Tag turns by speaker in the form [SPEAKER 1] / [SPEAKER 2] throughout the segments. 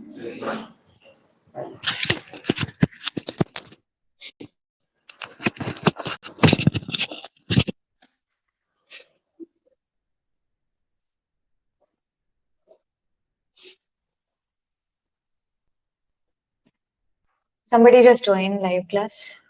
[SPEAKER 1] Somebody just joined live class.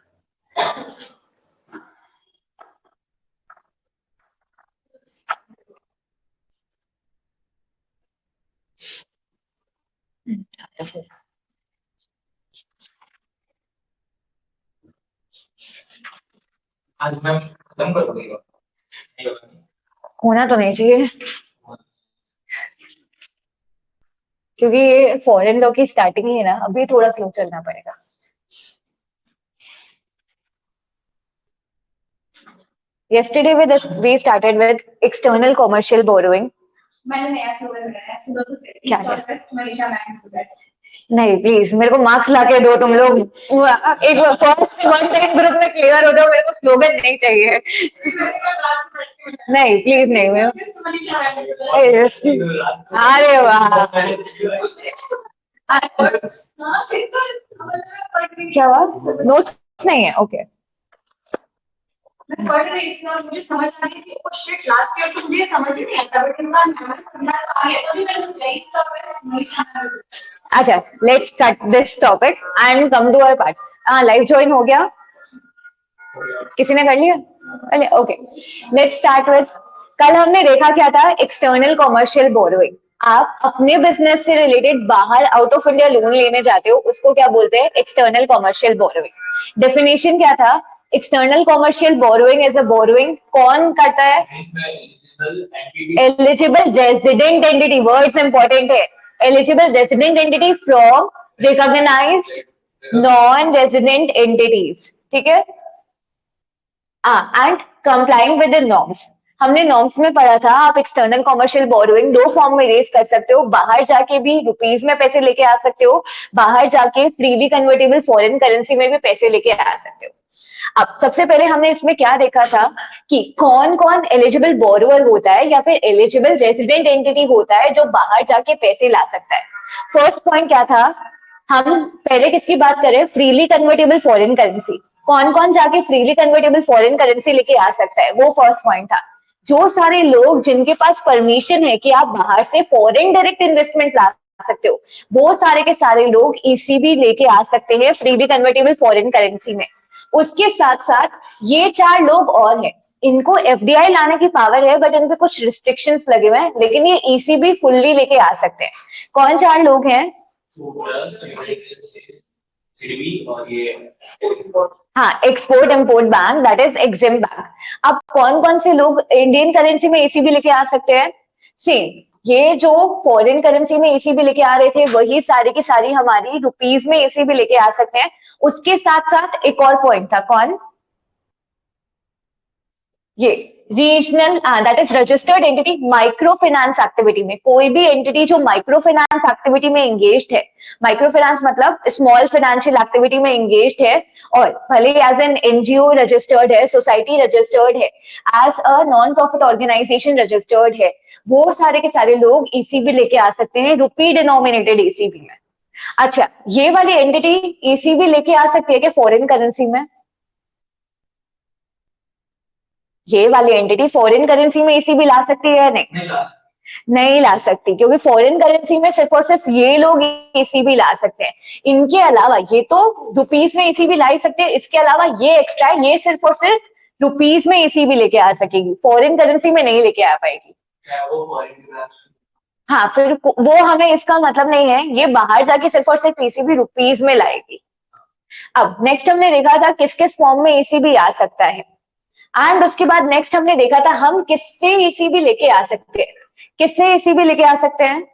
[SPEAKER 2] आज ma'am खत्म कर दोगे?
[SPEAKER 1] होना तो नहीं चाहिए, क्योंकि ये फॉरेन लॉ की स्टार्टिंग ही है ना, अभी थोड़ा स्लो चलना पड़ेगा। Yesterday we started with external commercial borrowing.
[SPEAKER 3] मैंने नया स्लोगन बनाया है, सुबह से
[SPEAKER 1] क्या
[SPEAKER 3] it's all best, Manisha ma'am is the best.
[SPEAKER 1] नहीं प्लीज, मेरे को मार्क्स लाके दो तुम लोग। एक फर्स्ट वन टाइम ग्रुप में क्लियर हो जाओ, मेरे को स्लोगन नहीं चाहिए। नहीं प्लीज नहीं, मैं
[SPEAKER 3] Manisha ma'am is the best.
[SPEAKER 1] अरे वाह, क्या हुआ? नोट्स नहीं है? ओके
[SPEAKER 3] मैं पढ़ रही थी और मुझे समझ आ रही थी वो शिट लास्ट ईयर तो मुझे समझ ही नहीं आता, बट इस बार मेमोरी करना आ गया, तभी मैंने सोचा इसका best Manisha ma'am is the best.
[SPEAKER 1] अच्छा, let's cut this topic and come to our part. Live join हो गया? किसी ने कर लिया? अरे ओके, लेट्स स्टार्ट विद, कल हमने देखा क्या था? External commercial borrowing. आप अपने बिजनेस से रिलेटेड बाहर आउट ऑफ इंडिया लोन लेने जाते हो, उसको क्या बोलते हैं? External commercial borrowing. डेफिनेशन क्या था? External commercial borrowing is a borrowing, कौन करता है? Eligible resident entity, words important है। Eligible resident entity from recognised non resident entities, ठीक है? And complying with the norms. हमने नॉर्म्स में पढ़ा था, आप एक्सटर्नल कॉमर्शियल बोरोइंग दो फॉर्म में रेज कर सकते हो, बाहर जाके भी रुपीज में पैसे लेके आ सकते हो, बाहर जाके फ्रीली कन्वर्टेबल फॉरेन करेंसी में भी पैसे लेके आ सकते हो। अब सबसे पहले हमने इसमें क्या देखा था कि कौन कौन एलिजिबल बोरोअर होता है या फिर एलिजिबल रेजिडेंट एंटिटी होता है जो बाहर जाके पैसे ला सकता है। फर्स्ट पॉइंट क्या था? हम पहले किसकी बात करें? Freely convertible foreign currency. कौन कौन जाके फ्रीली कन्वर्टेबल फॉरेन करेंसी लेके आ सकता है, वो फर्स्ट पॉइंट था। जो सारे लोग जिनके पास परमिशन है कि आप बाहर से फॉरेन डायरेक्ट इन्वेस्टमेंट ला सकते हो, वो सारे के सारे लोग ईसीबी लेके आ सकते हैं फ्रीली कन्वर्टेबल फॉरेन करेंसी में। उसके साथ साथ ये चार लोग और हैं, इनको एफडीआई लाने की पावर है, बट इनपे कुछ रिस्ट्रिक्शंस लगे हुए हैं, लेकिन ये ईसीबी फुल्ली लेके आ सकते हैं। कौन चार लोग हैं?
[SPEAKER 2] और ये
[SPEAKER 1] हाँ, export import bank, that is EXIM bank. अब कौन कौन से लोग इंडियन करेंसी में ईसीबी लेके आ सकते हैं? सेम, ये जो फॉरेन करेंसी में ईसीबी लेके आ रहे थे, वही सारी की सारी हमारी रुपीज में ईसीबी लेके आ सकते हैं। उसके साथ साथ एक और पॉइंट था, कौन? ये regional, that is registered entity micro finance activity में। कोई भी एंटिटी जो माइक्रो फाइनेंस एक्टिविटी में एंगेज्ड है, माइक्रो फाइनेंस मतलब स्मॉल फाइनेंशियल एक्टिविटी में एंगेज्ड है, और भले एज एन एनजीओ रजिस्टर्ड है, सोसाइटी रजिस्टर्ड है, as a non profit organisation registered है, वो सारे के सारे लोग ईसीबी लेके आ सकते हैं रुपी डिनोमिनेटेड ईसीबी में। अच्छा, ये वाली एंटिटी ईसीबी लेके आ सकती है क्या फॉरेन करेंसी में? ये वाली एंटिटी फॉरेन करेंसी में ईसीबी ला सकती है या नहीं? नहीं ला सकती, क्योंकि फॉरेन करेंसी में सिर्फ और सिर्फ ये लोग ईसीबी ला सकते हैं। इनके अलावा ये तो रुपीज में ईसीबी ला ही सकते हैं, इसके अलावा ये एक्स्ट्रा, ये सिर्फ और सिर्फ रुपीज में ईसीबी लेके आ सकेगी, फॉरेन करेंसी में नहीं लेके आ पाएगी। हाँ, फिर वो हमें इसका मतलब नहीं है, ये बाहर जाके सिर्फ और सिर्फ ईसीबी रुपीज में लाएगी। अब नेक्स्ट हमने देखा था किस किस फॉर्म में ईसीबी आ सकता है, एंड उसके बाद नेक्स्ट हमने देखा था हम किससे ईसीबी लेके आ सकते हैं। किससे ईसीबी लेके आ सकते हैं?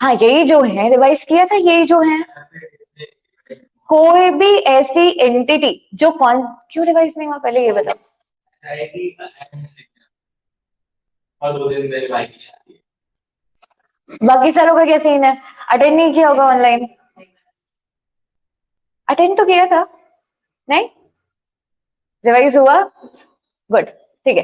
[SPEAKER 1] हाँ, यही जो है, रिवाइज किया था, यही जो है, कोई भी ऐसी एंटिटी जो कौन, क्यों रिवाइज नहीं हुआ पहले ये बताओ।
[SPEAKER 2] और 2 दिन मेरे भाई की शादी है।
[SPEAKER 1] बाकी सारों का क्या सीन है? अटेंड नहीं किया होगा ऑनलाइन? अटेंड तो किया था? नहीं रिवाइज हुआ? गुड, ठीक है।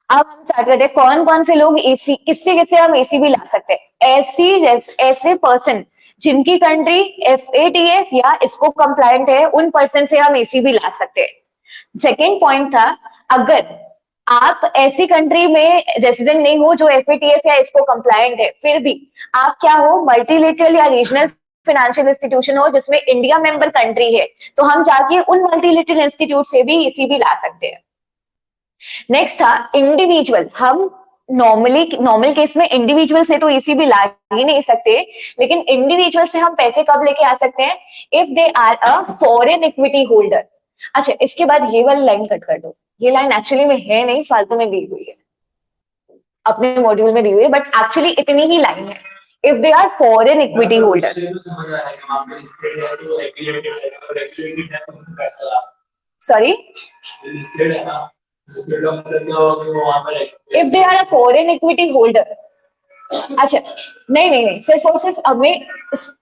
[SPEAKER 1] अब हम स्टार्ट करते हैं, कौन कौन से लोग एसी, किससे किससे हम एसीबी ला सकते हैं। ऐसे पर्सन जिनकी कंट्री FATF या इसको कंप्लायंट है, उन पर्सन से हम ECB ला सकते हैं। सेकेंड पॉइंट था, अगर आप ऐसी कंट्री में रेसिडेंट नहीं हो जो FATF या इसको कंप्लायंट है, फिर भी आप क्या हो, मल्टीलेटरल या रीजनल फाइनेंशियल इंस्टीट्यूशन हो जिसमें इंडिया मेंबर कंट्री है, तो हम जाके उन मल्टीलेटरल इंस्टीट्यूट से भी ECB ला सकते हैं। नेक्स्ट था इंडिविजुअल। हम नॉर्मल केस में इंडिविजुअल से तो ECB ला ही नहीं सकते, लेकिन इंडिविजुअल से हम पैसे कब लेके आ सकते हैं, if they are a foreign equity holder. अच्छा, इसके बाद ये वाली लाइन कट कर दो, ये लाइन एक्चुअली में है नहीं, फालतू में दी हुई है, अपने मॉड्यूल में दी हुई है, बट एक्चुअली इतनी ही लाइन है, if they are foreign equity holder. Sorry, if they are a foreign equity holder. अच्छा, नहीं, सिर्फ और सिर्फ हमें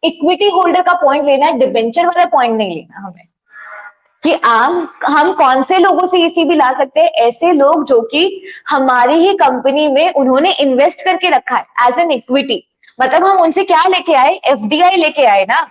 [SPEAKER 1] इक्विटी होल्डर का पॉइंट लेना है, डिबेंचर वाला पॉइंट नहीं लेना हमें, कि हम कौन से लोगों से ECB ला सकते हैं, ऐसे लोग जो कि हमारी ही कंपनी में उन्होंने इन्वेस्ट करके रखा है एज एन इक्विटी। मतलब हम उनसे क्या लेके आए, FDI लेके आए ना।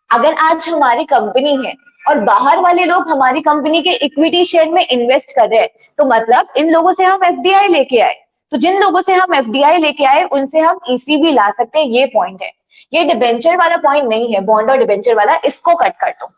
[SPEAKER 1] अगर आज हमारी कंपनी है और बाहर वाले लोग हमारी कंपनी के इक्विटी शेयर में इन्वेस्ट कर रहे हैं, तो मतलब इन लोगों से हम FDI लेके आए। तो जिन लोगों से हम FDI लेके आए उनसे हम ECB ला सकते हैं, ये पॉइंट है। ये डिबेंचर वाला पॉइंट नहीं है, बॉन्ड और डिबेंचर वाला, इसको कट कर दो।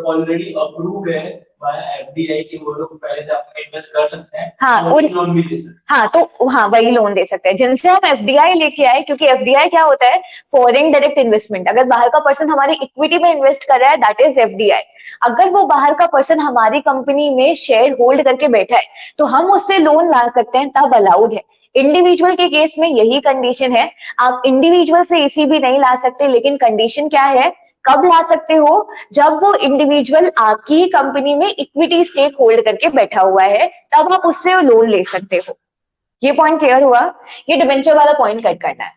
[SPEAKER 2] ऑलरेडी अप्रूव्ड है बाय FDI कि वो लोग पहले से अपना इन्वेस्ट कर सकते हैं,
[SPEAKER 1] हाँ,
[SPEAKER 2] लोन भी दे सकते हैं।
[SPEAKER 1] हाँ, तो हाँ, वही लोन दे सकते हैं जिनसे हम FDI लेके आए, क्योंकि FDI क्या होता है, फॉरेन डायरेक्ट इन्वेस्टमेंट। अगर बाहर का पर्सन हमारी इक्विटी में इन्वेस्ट कर रहा है, दैट इज FDI। अगर वो बाहर का पर्सन हमारी कंपनी में शेयर होल्ड करके बैठा है, तो हम उससे लोन ला सकते हैं, तब अलाउड है। इंडिविजुअल के केस में यही कंडीशन है, आप इंडिविजुअल से ECB नहीं ला सकते, लेकिन कंडीशन क्या है, कब ला सकते हो, जब वो इंडिविजुअल आपकी ही कंपनी में इक्विटी स्टेक होल्ड करके बैठा हुआ है, तब आप उससे लोन ले सकते हो। ये पॉइंट क्लियर हुआ? ये डिबेंचर वाला पॉइंट कट करना है।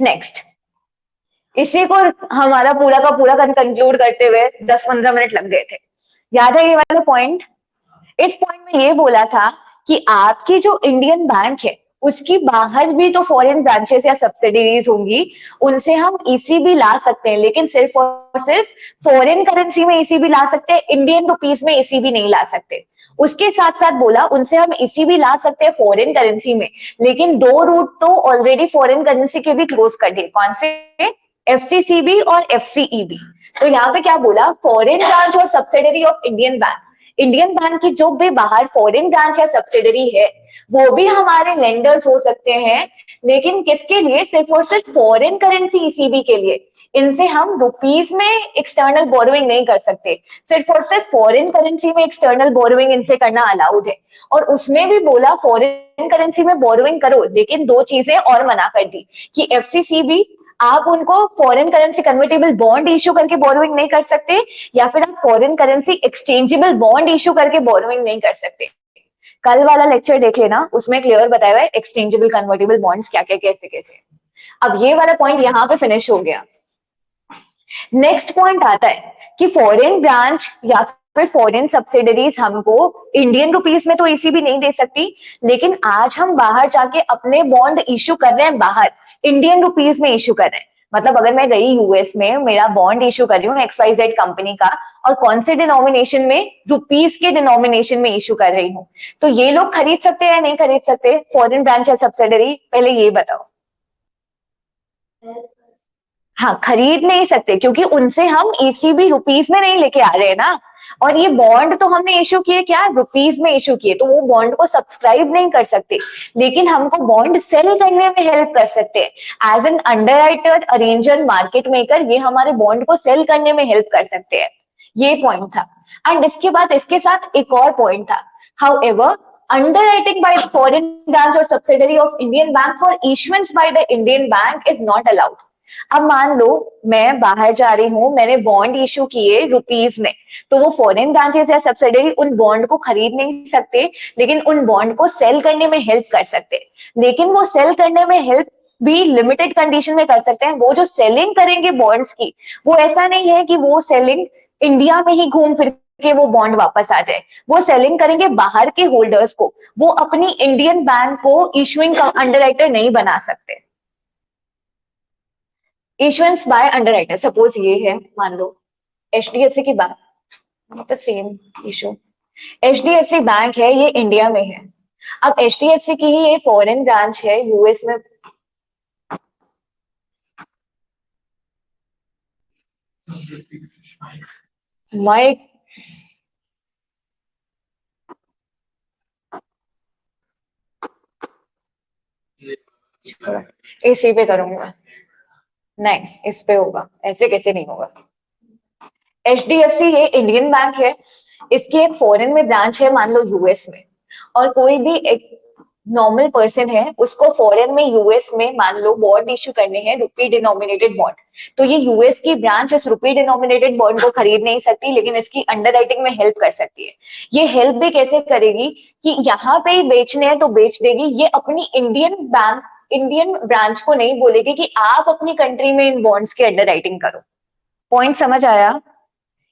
[SPEAKER 1] नेक्स्ट, इसी को हमारा पूरा का पूरा कंक्लूड करते हुए 10-15 मिनट लग गए थे। याद है ये वाला पॉइंट? इस पॉइंट में ये बोला था कि आपकी जो इंडियन बैंक है उसकी बाहर भी तो फॉरेन ब्रांचेस या सब्सिडीज होंगी, उनसे हम ECB ला सकते हैं, लेकिन सिर्फ और सिर्फ फॉरेन करेंसी में ECB ला सकते हैं, इंडियन रुपीस में ECB नहीं ला सकते। उसके साथ साथ बोला उनसे हम ECB ला सकते हैं फॉरेन करेंसी में, लेकिन 2 रूट तो ऑलरेडी फॉरेन करेंसी के भी क्लोज कर दिए। कौन से? FCCB और FCEB। तो यहाँ पे क्या बोला, फॉरेन ब्रांच और subsidiary of Indian bank. Indian bank की जो भी बाहर फॉरेन ब्रांच या सब्सिडरी है वो भी हमारे लेंडर्स हो सकते हैं, लेकिन किसके लिए? सिर्फ और सिर्फ फॉरेन करेंसी ECB के लिए। इनसे हम रुपीस में एक्सटर्नल बोरोइंग नहीं कर सकते, सिर्फ और सिर्फ फॉरेन करेंसी में एक्सटर्नल बोरोइंग इनसे करना अलाउड है। और उसमें भी बोला फॉरेन करेंसी में बोरोइंग करो, लेकिन 2 चीजें और मना कर दी कि FCCB आप उनको foreign currency convertible bond issue करके बोरोइंग नहीं कर सकते, या फिर आप foreign currency exchangeable bond issue करके बोरोइंग नहीं कर सकते। कल वाला लेक्चर देख लेना, उसमें क्लियर बताया हुआ है एक्सचेंजेबल कन्वर्टेबल बॉन्ड्स क्या क्या कैसे कैसे। अब ये वाला पॉइंट यहाँ पे फिनिश हो गया। नेक्स्ट पॉइंट आता है कि फॉरेन ब्रांच या फिर फॉरेन सब्सिडरीज हमको इंडियन रुपीस में तो ECB नहीं दे सकती, लेकिन आज हम बाहर जाके अपने बॉन्ड इश्यू कर रहे हैं, बाहर इंडियन रुपीस में इश्यू कर रहे हैं। मतलब अगर मैं गई US में, मेरा बॉन्ड इश्यू कर रही हूँ XYZ कंपनी का, और कौन से डिनोमिनेशन में? रुपीस के डिनोमिनेशन में इश्यू कर रही हूँ, तो ये लोग खरीद सकते हैं या नहीं खरीद सकते फॉरेन ब्रांच या सब्सिडरी? पहले ये बताओ। हाँ, खरीद नहीं सकते, क्योंकि उनसे हम ECB रुपीस में नहीं लेके आ रहे हैं ना। और ये बॉन्ड तो हमने इश्यू किए क्या? रुपीस में इश्यू किए, तो वो बॉन्ड को सब्सक्राइब नहीं कर सकते, लेकिन हमको बॉन्ड सेल करने में हेल्प कर सकते हैं। As an underwriter, arranger, market maker, ये हमारे बॉन्ड को सेल करने में हेल्प कर सकते हैं। ये पॉइंट था। एंड इसके बाद इसके साथ एक और पॉइंट था, however underwriting by the foreign branch or subsidiary of Indian bank for issuance by the Indian bank is not allowed। अब मान लो मैं बाहर जा रही हूँ, मैंने बॉन्ड इश्यू किए रुपीस में, तो वो फॉरेन ब्रांचेस या सब्सिडरी उन बॉन्ड को खरीद नहीं सकते, लेकिन उन बॉन्ड को सेल करने में हेल्प कर सकते। लेकिन वो सेल करने में हेल्प भी लिमिटेड कंडीशन में कर सकते हैं। वो जो सेलिंग करेंगे बॉन्ड्स की, वो ऐसा नहीं है कि वो सेलिंग इंडिया में ही घूम फिर के वो बॉन्ड वापस आ जाए, वो सेलिंग करेंगे बाहर के होल्डर्स को, वो अपनी इंडियन बैंक को इशुइंग अंडरराइटर नहीं बना सकते। इशुएंस बाय अंडरराइटर, सपोज ये है, मान लो एचडीएफसी की बात, तो सेम इशू। एचडीएफसी बैंक है, ये इंडिया में है। अब एचडीएफसी की ही ये फॉरेन ब्रांच है यूएस में। माइक इसी पे करूंगी मैं, नहीं इस पे होगा, ऐसे कैसे नहीं होगा। एचडीएफसी ये इंडियन बैंक है, इसकी एक फॉरेन में ब्रांच है मान लो यूएस में, और कोई भी एक नॉर्मल पर्सन है, उसको फॉरेन में यूएस में मान लो बॉन्ड इश्यू करने हैं, रुपी डिनोमिनेटेड बॉन्ड, तो ये यूएस की ब्रांच इस रुपी डिनोमिनेटेड बॉन्ड को खरीद नहीं सकती, लेकिन इसकी अंडरराइटिंग में हेल्प कर सकती है। ये हेल्प भी कैसे करेगी कि यहाँ पे ही बेचने हैं तो बेच देगी, ये अपनी इंडियन ब्रांच को नहीं बोलेगी कि आप अपनी कंट्री में इन बॉन्ड्स की अंडरराइटिंग करो। पॉइंट समझ आया?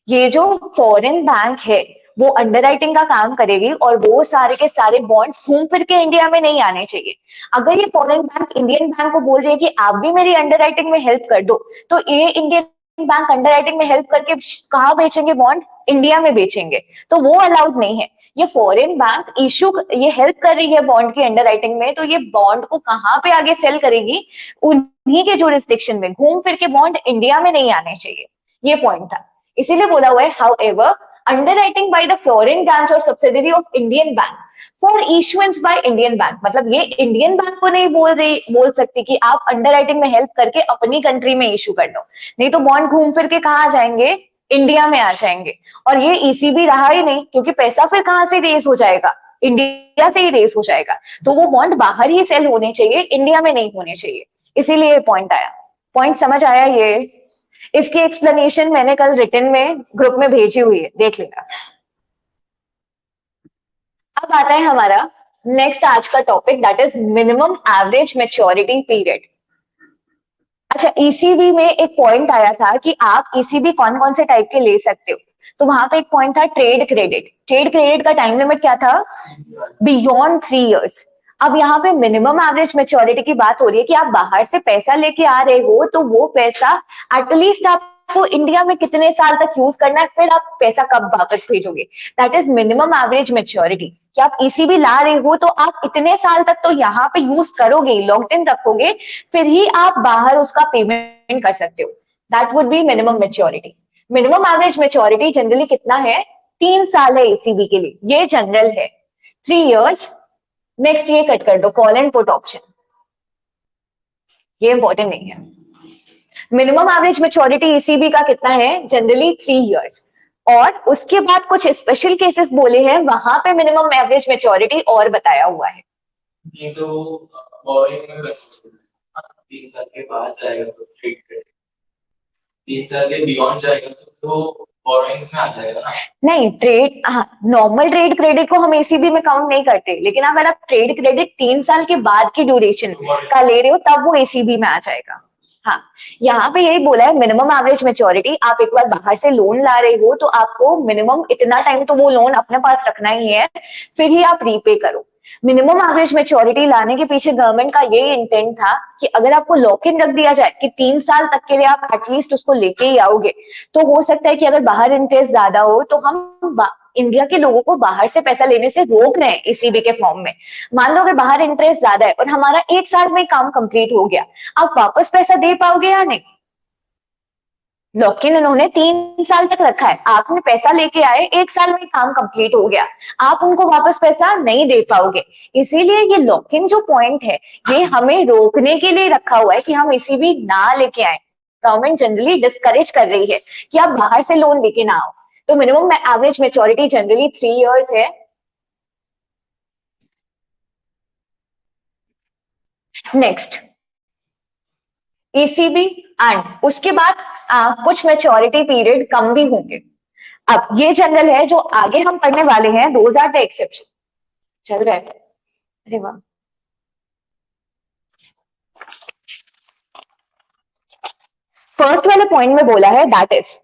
[SPEAKER 1] ये जो फॉरेन बैंक है वो अंडरराइटिंग का काम करेगी, और वो सारे के सारे बॉन्ड घूम फिर के इंडिया में नहीं आने चाहिए। अगर ये फॉरेन बैंक इंडियन बैंक को बोल रही है कि आप भी मेरी अंडरराइटिंग में हेल्प कर दो, तो ये इंडियन बैंक अंडरराइटिंग में हेल्प करके कहाँ बेचेंगे बॉन्ड? इंडिया में बेचेंगे, तो वो अलाउड नहीं है। ये फॉरेन बैंक इशू, ये हेल्प कर रही है बॉन्ड की अंडरराइटिंग में, तो ये बॉन्ड को कहाँ पे आगे सेल करेगी? उन्हीं के जुरिस्डिक्शन में, घूम फिर के बॉन्ड इंडिया में नहीं आने चाहिए। ये पॉइंट था, इसीलिए बोला हुआ है however underwriting by the foreign branch और subsidiary of Indian bank for issuance by Indian bank. मतलब ये इंडियन बैंक को नहीं बोल सकती कि आप अंडरराइटिंग में हेल्प करके अपनी कंट्री में इशू कर दो, नहीं तो बॉन्ड घूम फिर के कहाँ आ जाएंगे? इंडिया में आ जाएंगे। और ये ईसीबी रहा ही नहीं, क्योंकि पैसा फिर कहाँ से रेस हो जाएगा? इंडिया से ही रेस हो जाएगा। तो वो बॉन्ड बाहर ही सेल होने चाहिए, इंडिया में नहीं होने चाहिए। इसीलिए ये पॉइंट आया। पॉइंट समझ आया? ये इसकी एक्सप्लेनेशन मैंने कल रिटन में ग्रुप में भेजी हुई है, देख लेना। अब आता है हमारा नेक्स्ट आज का topic, that is minimum average maturity period. अच्छा, ईसीबी में एक पॉइंट आया था कि आप ईसीबी कौन कौन से टाइप के ले सकते हो, तो वहां पे एक पॉइंट था ट्रेड क्रेडिट। ट्रेड क्रेडिट का टाइम लिमिट क्या था? Beyond 3 years. अब यहाँ पे मिनिमम एवरेज मैच्योरिटी की बात हो रही है कि आप बाहर से पैसा लेके आ रहे हो, तो वो पैसा एटलीस्ट आपको इंडिया में कितने साल तक यूज करना है, फिर आप पैसा कब वापस भेजोगे, that is minimum average maturity. कि आप ईसीबी ला रहे हो तो आप इतने साल तक तो यहाँ पे यूज करोगे, लॉक्ड इन रखोगे, फिर ही आप बाहर उसका पेमेंट कर सकते हो। That would be minimum maturity. Minimum average maturity generally कितना है? 3 साल है ईसीबी के लिए, ये जनरल है 3 इयर्स। नेक्स्ट ये कट कर दो, कॉल एंड पुट ऑप्शन, ये इंपॉर्टेंट नहीं है। मिनिमम एवरेज मैच्योरिटी ईसीबी का कितना है? Generally 3 years. और उसके बाद कुछ स्पेशल केसेस बोले हैं, वहां पे मिनिमम एवरेज मैच्योरिटी और बताया हुआ है।
[SPEAKER 2] ये तो बोरिंग में 3 साल के बाद जाएगा तो ट्रेड क्रेडिट, 3 साल के बियॉन्ड जाएगा तो बोरिंग्स में आ जाएगा ना?
[SPEAKER 1] नहीं, ट्रेड, हाँ, नॉर्मल ट्रेड क्रेडिट को हम ईसीबी में काउंट नहीं करते, लेकिन अगर आप ट्रेड क्रेडिट 3 साल के बाद की ड्यूरेशन का ले रहे हो तब वो ईसीबी में आ जाएगा। हाँ, यहाँ पे यही बोला है मिनिमम एवरेज मैच्योरिटी। आप एक बार बाहर से लोन ला रहे हो तो आपको मिनिमम इतना टाइम तो वो लोन अपने पास रखना ही है, फिर ही आप रीपे करो। मिनिमम एवरेज मैच्योरिटी लाने के पीछे गवर्नमेंट का यही इंटेंट था कि अगर आपको लॉक इन रख दिया जाए कि 3 साल तक के लिए आप एटलीस्ट उसको लेके ही आओगे, तो हो सकता है कि अगर बाहर इंटरेस्ट ज्यादा हो तो हम इंडिया के लोगों को बाहर से पैसा लेने से रोक रहे हैं ईसीबी के फॉर्म में। मान लो अगर बाहर इंटरेस्ट ज्यादा है और हमारा 1 साल में काम कंप्लीट हो गया, आप वापस पैसा दे पाओगे या नहीं? लॉक इन उन्होंने 3 साल तक रखा है, आपने पैसा लेके आए, 1 साल में काम कंप्लीट हो गया, आप उनको वापस पैसा नहीं दे पाओगे। इसीलिए ये लॉक इन जो पॉइंट है, ये हमें रोकने के लिए रखा हुआ है कि हम ईसीबी ना लेके आए। गवर्नमेंट जनरली डिस्करेज कर रही है कि आप बाहर से लोन लेके ना आओ। तो minimum average maturity generally 3 years है। नेक्स्ट ईसीबी, एंड उसके बाद कुछ मैच्योरिटी पीरियड कम भी होंगे। अब ये जनरल है, जो आगे हम पढ़ने वाले हैं दोज आर द एक्सेप्शन। चल रहा है? अरे वाह, फर्स्ट वाले पॉइंट में बोला है that is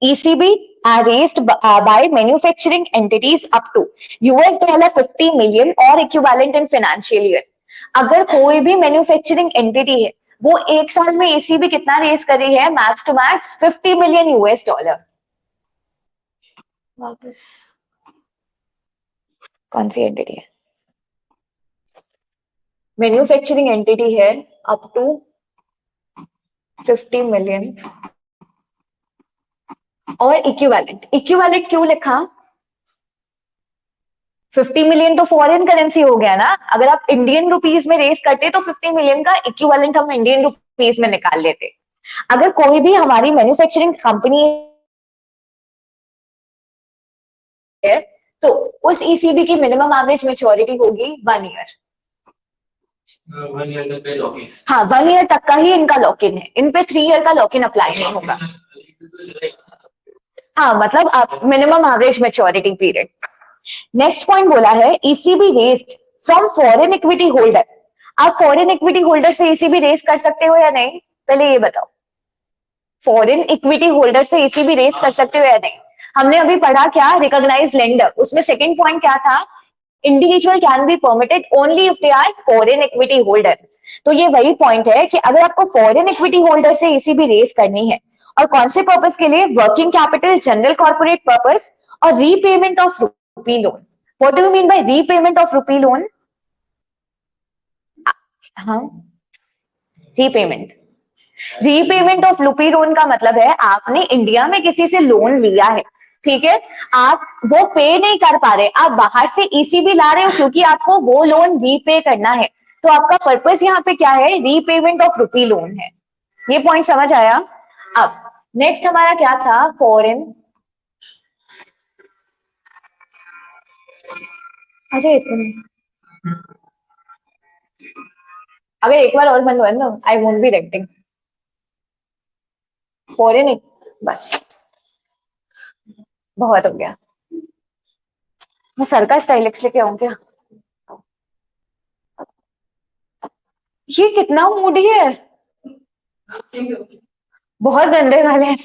[SPEAKER 1] ECB are raised by manufacturing entities up to $50 million और equivalent in financial year। अगर कोई भी मैन्युफैक्चरिंग एंटिटी है वो एक साल में ईसीबी कितना रेस करी है? Max to max 50 million US dollar. वापस कौन सी एंटिटी है? मैन्युफैक्चरिंग एंटिटी है अप टू 50 मिलियन। और इक्विवेलेंट, इक्विवेलेंट क्यों लिखा? 50 मिलियन तो फॉरेन करेंसी हो गया ना, अगर आप इंडियन रुपीस में रेस करते तो 50 मिलियन का इक्विवेलेंट हम इंडियन रुपीस में निकाल लेते। अगर कोई भी हमारी मैन्युफैक्चरिंग कंपनी है तो उस ईसीबी की मिनिमम एवरेज मैच्योरिटी होगी 1 ईयर।
[SPEAKER 2] 1 ईयर तक का लॉक इन।
[SPEAKER 1] हाँ, 1 ईयर तक का ही इनका लॉक इन है, इन पे 3 ईयर का लॉक इन अप्लाई नहीं होगा। हाँ, मतलब आप minimum average maturity period. Next point बोला है ECB raised from foreign equity holder. आप फॉरेन इक्विटी होल्डर से ईसीबी रेस कर सकते हो या नहीं, पहले ये बताओ। फॉरेन इक्विटी होल्डर से ईसीबी रेस कर सकते हो या नहीं? हमने अभी पढ़ा क्या, रिकॉग्नाइज लेंडर, उसमें सेकंड पॉइंट क्या था? Individual can be permitted only if they are foreign equity holder. तो ये वही पॉइंट है कि अगर आपको फॉरेन इक्विटी होल्डर से ईसीबी रेस करनी है और कौन से पर्पस के लिए? Working capital, general corporate purpose और repayment of rupee loan. What do you mean by repayment of rupee loan? हाँ, repayment. Repayment of rupee loan का मतलब है आपने इंडिया में किसी से लोन लिया है, ठीक है, आप वो पे नहीं कर पा रहे, आप बाहर से ईसीबी ला रहे हो क्योंकि आपको वो लोन रीपे करना है, तो आपका पर्पस यहाँ पे क्या है? रीपेमेंट ऑफ rupee loan है। ये पॉइंट समझ आया? अब नेक्स्ट हमारा क्या था? फॉरेन, अरे अगर एक बार और बंद हुआ ना, आई वोंट बी रेक्टिंग। फॉरेन एक, बस बहुत हो गया। मैं सर का स्टाइलिक्स लेके आऊं क्या? ये कितना मूडी है, बहुत गंदे वाले हैं।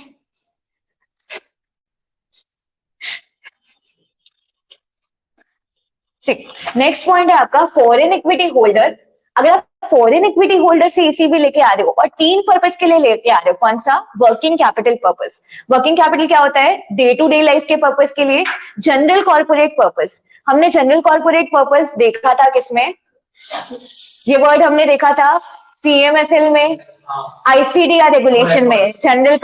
[SPEAKER 1] नेक्स्ट पॉइंट है आपका फॉरेन इक्विटी होल्डर। अगर आप फॉरेन इक्विटी होल्डर से ईसीबी लेके आ रहे हो और 3 पर्पस के लिए लेके आ रहे हो, कौन सा? Working capital purpose. Working capital क्या होता है? डे टू डे लाइफ के पर्पस के लिए। जनरल कॉर्पोरेट पर्पस, हमने जनरल कॉर्पोरेट पर्पस देखा था किसमें? ये वर्ड हमने देखा था सीएमएसएल में, आईसीडीआर रेगुलेशन में, general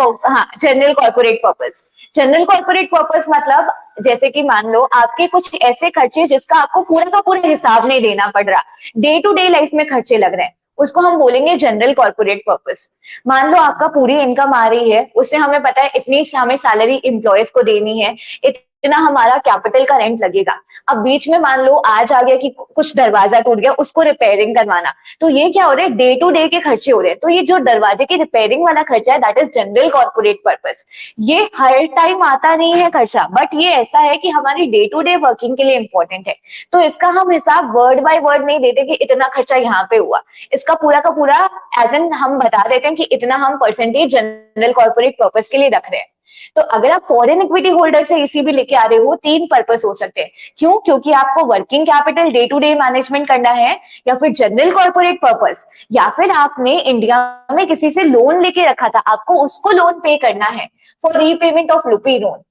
[SPEAKER 1] corporate purpose. General corporate purpose मतलब जैसे कि मान लो आपके कुछ ऐसे खर्चे जिसका आपको पूरा का पूरा हिसाब नहीं देना पड़ रहा, डे टू डे लाइफ में खर्चे लग रहे हैं, उसको हम बोलेंगे जनरल कॉर्पोरेट पर्पस। मान लो आपका पूरी इनकम आ रही है, उससे हमें पता है इतनी हमें सैलरी एम्प्लॉयज को देनी है, इतना हमारा कैपिटल का रेंट लगेगा। अब बीच में मान लो आज आ गया कि कुछ दरवाजा टूट गया, उसको रिपेयरिंग करवाना, तो ये क्या हो रहा है? डे टू डे के खर्चे हो रहे हैं। तो ये जो दरवाजे की रिपेयरिंग वाला खर्चा है that is general corporate purpose. ये हर टाइम आता नहीं है खर्चा, बट ये ऐसा है कि हमारी डे टू डे वर्किंग के लिए इंपॉर्टेंट है, तो इसका हम हिसाब वर्ड बाय वर्ड नहीं देते कि इतना खर्चा यहाँ पे हुआ, इसका पूरा का पूरा एज एन हम बता देते हैं कि इतना हम परसेंटेज जनरल कॉर्पोरेट पर्पस के लिए रख रहे हैं। तो अगर आप फॉरेन इक्विटी होल्डर से ईसीबी लेके आ रहे हो, 3 पर्पस हो सकते हैं। क्यों? क्योंकि आपको working capital day to day management करना है, या फिर जनरल कॉर्पोरेट पर्पस, या फिर आपने इंडिया में किसी से लोन लेके रखा था, आपको उसको लोन पे करना है for repayment of rupee loan.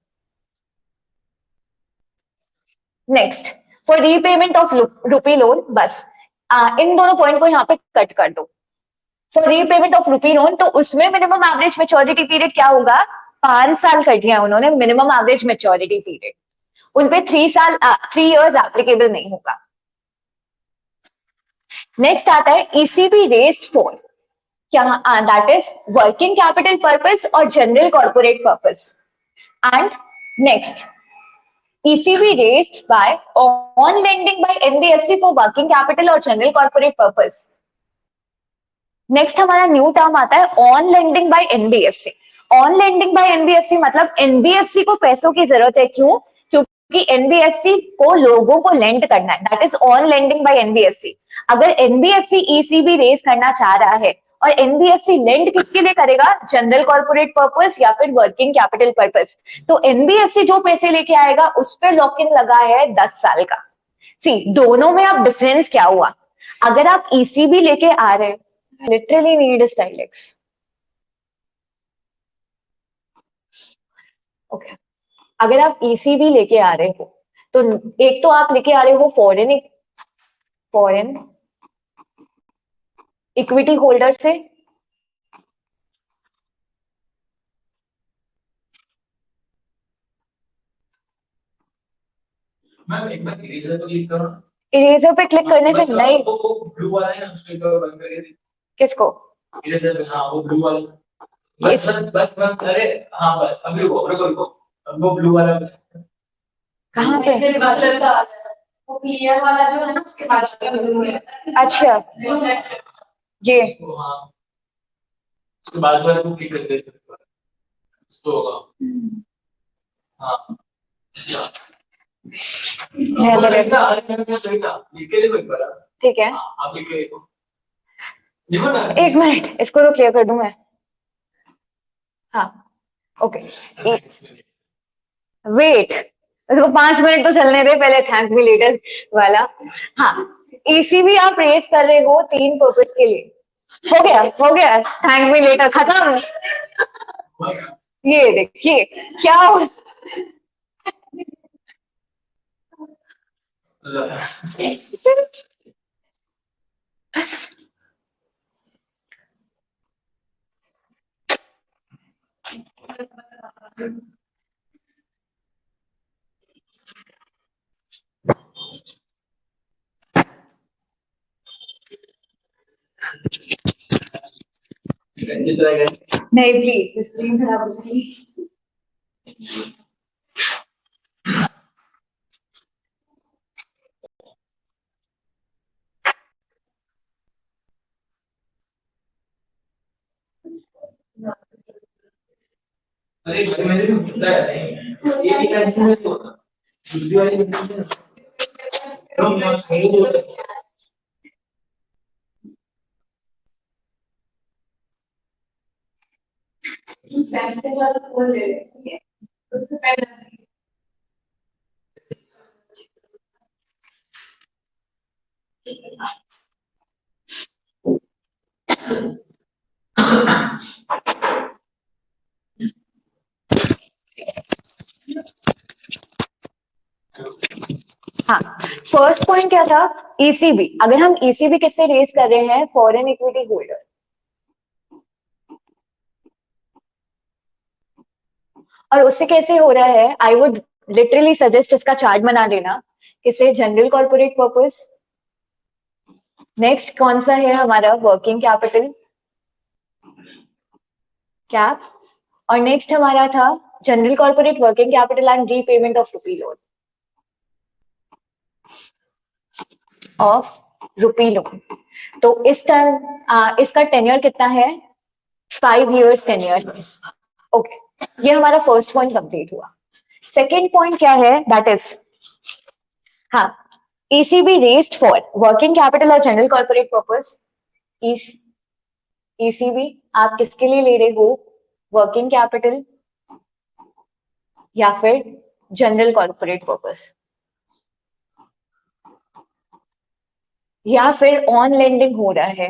[SPEAKER 1] Next, for repayment of rupee loan, बस इन दोनों पॉइंट को यहाँ पे कट कर दो। For repayment of rupee loan, तो उसमें मिनिमम एवरेज मेच्योरिटी पीरियड क्या होगा? 5 साल कर दिया उन्होंने मिनिमम एवरेज मेच्योरिटी पीरियड, उनपे 3 इयर्स एप्लीकेबल नहीं होगा। नेक्स्ट आता है ईसीबी रेस्ड फॉर, क्या? That is working capital purpose और general corporate purpose. And next, ECB raised by on lending by NBFC for working capital और general corporate purpose। नेक्स्ट हमारा new term आता है on lending by NBFC. On lending by NBFC मतलब NBFC को पैसों की जरूरत है, क्यों? क्योंकि एनबीएफसी को लोगों को लेंड करना है, that is on lending by NBFC. अगर एनबीएफसी ईसीबी रेज करना चाह रहा है और एनबीएफसी लेंड किसके लिए करेगा? जनरल कॉर्पोरेट पर्पस या फिर वर्किंग कैपिटल पर्पस, तो एनबीएफसी जो पैसे लेके आएगा उस पर लॉक इन लगा है 10 साल का। सी दोनों में अब डिफरेंस क्या हुआ? अगर आप ईसीबी लेके आ रहे लिटरली नीड अ स्टाइलेक्स। ओके, अगर आप ईसीबी लेके आ रहे हो तो एक तो आप लेके आ रहे हो फॉरेन इक्विटी होल्डर से,
[SPEAKER 2] मैम एक बार इरेजर को क्लिक करो।
[SPEAKER 1] इरेजर पे क्लिक करने से नहीं।
[SPEAKER 2] वो ब्लू वाला है ना, उसको एक बार बंद करके देखो।
[SPEAKER 1] किसको?
[SPEAKER 2] इरेजर पे, हाँ वो ब्लू वाला। बस बस बस बस, अरे हाँ बस, अब रुको रुको रुको, अब वो ब्लू वाला
[SPEAKER 1] कहाँ पे?
[SPEAKER 3] फिर बजट का वो क्लियर वाला जो है ना उसके बाद
[SPEAKER 1] अच्छा, ये
[SPEAKER 2] उसको, हाँ उसके बाद वाले को क्लिक कर देते हैं, उसको होगा। हाँ
[SPEAKER 1] है
[SPEAKER 2] वो
[SPEAKER 1] मेरे।
[SPEAKER 2] सही था, अरे मैं सही था, लिख के देखो एक बार।
[SPEAKER 1] ठीक है,
[SPEAKER 2] हाँ, आप लिख के देखो, देखो ना।
[SPEAKER 1] एक मिनट, इसको तो क्लियर कर दूं मैं। हाँ, ओके, वेट, इसको 5 मिनट तो चलने दे पहले, थैंक मी लेटर वाला। हाँ, ईसीबी आप रेस कर रहे हो 3 पर्पस के लिए। हो गया, थैंक मी लेटर खत्म। ये देखिए क्या हो, नहीं प्लीज, स्क्रीन खराब हो गई।
[SPEAKER 2] अरे मैंने भी होता है ऐसा ही, ये टेंशन में तो होता, दूसरी वाली टेंशन में तो मैं सही होता।
[SPEAKER 3] सैमसंग वाला फोन ले ले, ठीक है, उसको पहले
[SPEAKER 1] हाँ, फर्स्ट पॉइंट क्या था? ईसीबी, अगर हम ईसीबी किससे रेस कर रहे हैं? Foreign equity holder. और उससे कैसे हो रहा है? आई वुड लिटरली सजेस्ट इसका चार्ट बना लेना। किसे? General corporate purpose. नेक्स्ट कौन सा है हमारा? Working capital cap. और नेक्स्ट हमारा था general corporate working capital and repayment of rupee loan, तो इस टाइम इसका टेन्योर कितना है? 5 years टेन्योर। ओके, ये हमारा फर्स्ट पॉइंट कंप्लीट हुआ। सेकेंड पॉइंट क्या है? दैट इज, हाँ, ECB raised for working capital और जनरल कॉर्पोरेट पर्पस। ईसीबी आप किसके लिए ले रहे हो? वर्किंग कैपिटल या फिर जनरल कॉर्पोरेट पर्पस, या फिर ऑन लेंडिंग हो रहा है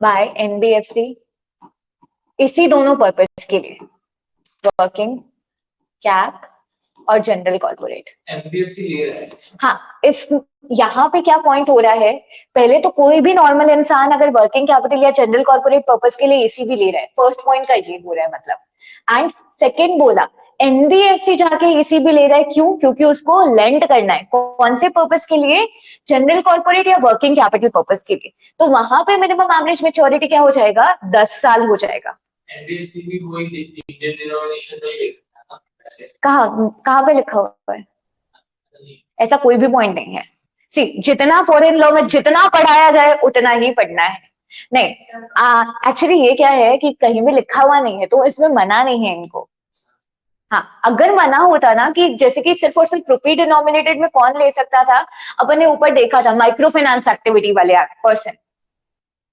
[SPEAKER 1] बाय एनबीएफसी, इसी दोनों पर्पस के लिए, वर्किंग कैप और जनरल कॉर्पोरेट।
[SPEAKER 2] एनबीएफसी ले रहा है।
[SPEAKER 1] हाँ, इस यहाँ पे क्या पॉइंट हो रहा है? पहले तो कोई भी नॉर्मल इंसान अगर वर्किंग कैपिटल या जनरल कॉर्पोरेट पर्पस के लिए ईसीबी ले रहा है, फर्स्ट पॉइंट का ये हो रहा है मतलब। एंड सेकेंड बोला, एनबीएफसी जाके ईसीबी ले रहा है, क्यों? क्योंकि उसको लेंड करना है। कौन से पर्पस के लिए? जनरल कॉर्पोरेट या वर्किंग कैपिटल पर्पस के लिए। तो वहां पे मिनिमम एवरेज मेच्योरिटी क्या हो जाएगा? 10 साल हो जाएगा।
[SPEAKER 2] एनबीएफसी भी वही इंडियन डिनोमिनेशन में ले सकता है ऐसे।
[SPEAKER 1] कहाँ पे लिखा हुआ है? ऐसा कोई भी पॉइंट नहीं है। सी, जितना फॉरेन लॉ में जितना पढ़ाया जाए उतना ही पढ़ना है। नहीं, एक्चुअली ये क्या है कि कहीं भी लिखा हुआ नहीं है तो इसमें मना नहीं है इनको। हाँ, अगर मना होता ना कि जैसे कि सिर्फ और सिर्फ रुपी डिनोमिनेटेड में कौन ले सकता था, अपन ने ऊपर देखा था माइक्रो फाइनेंस एक्टिविटी वाले पर्सन,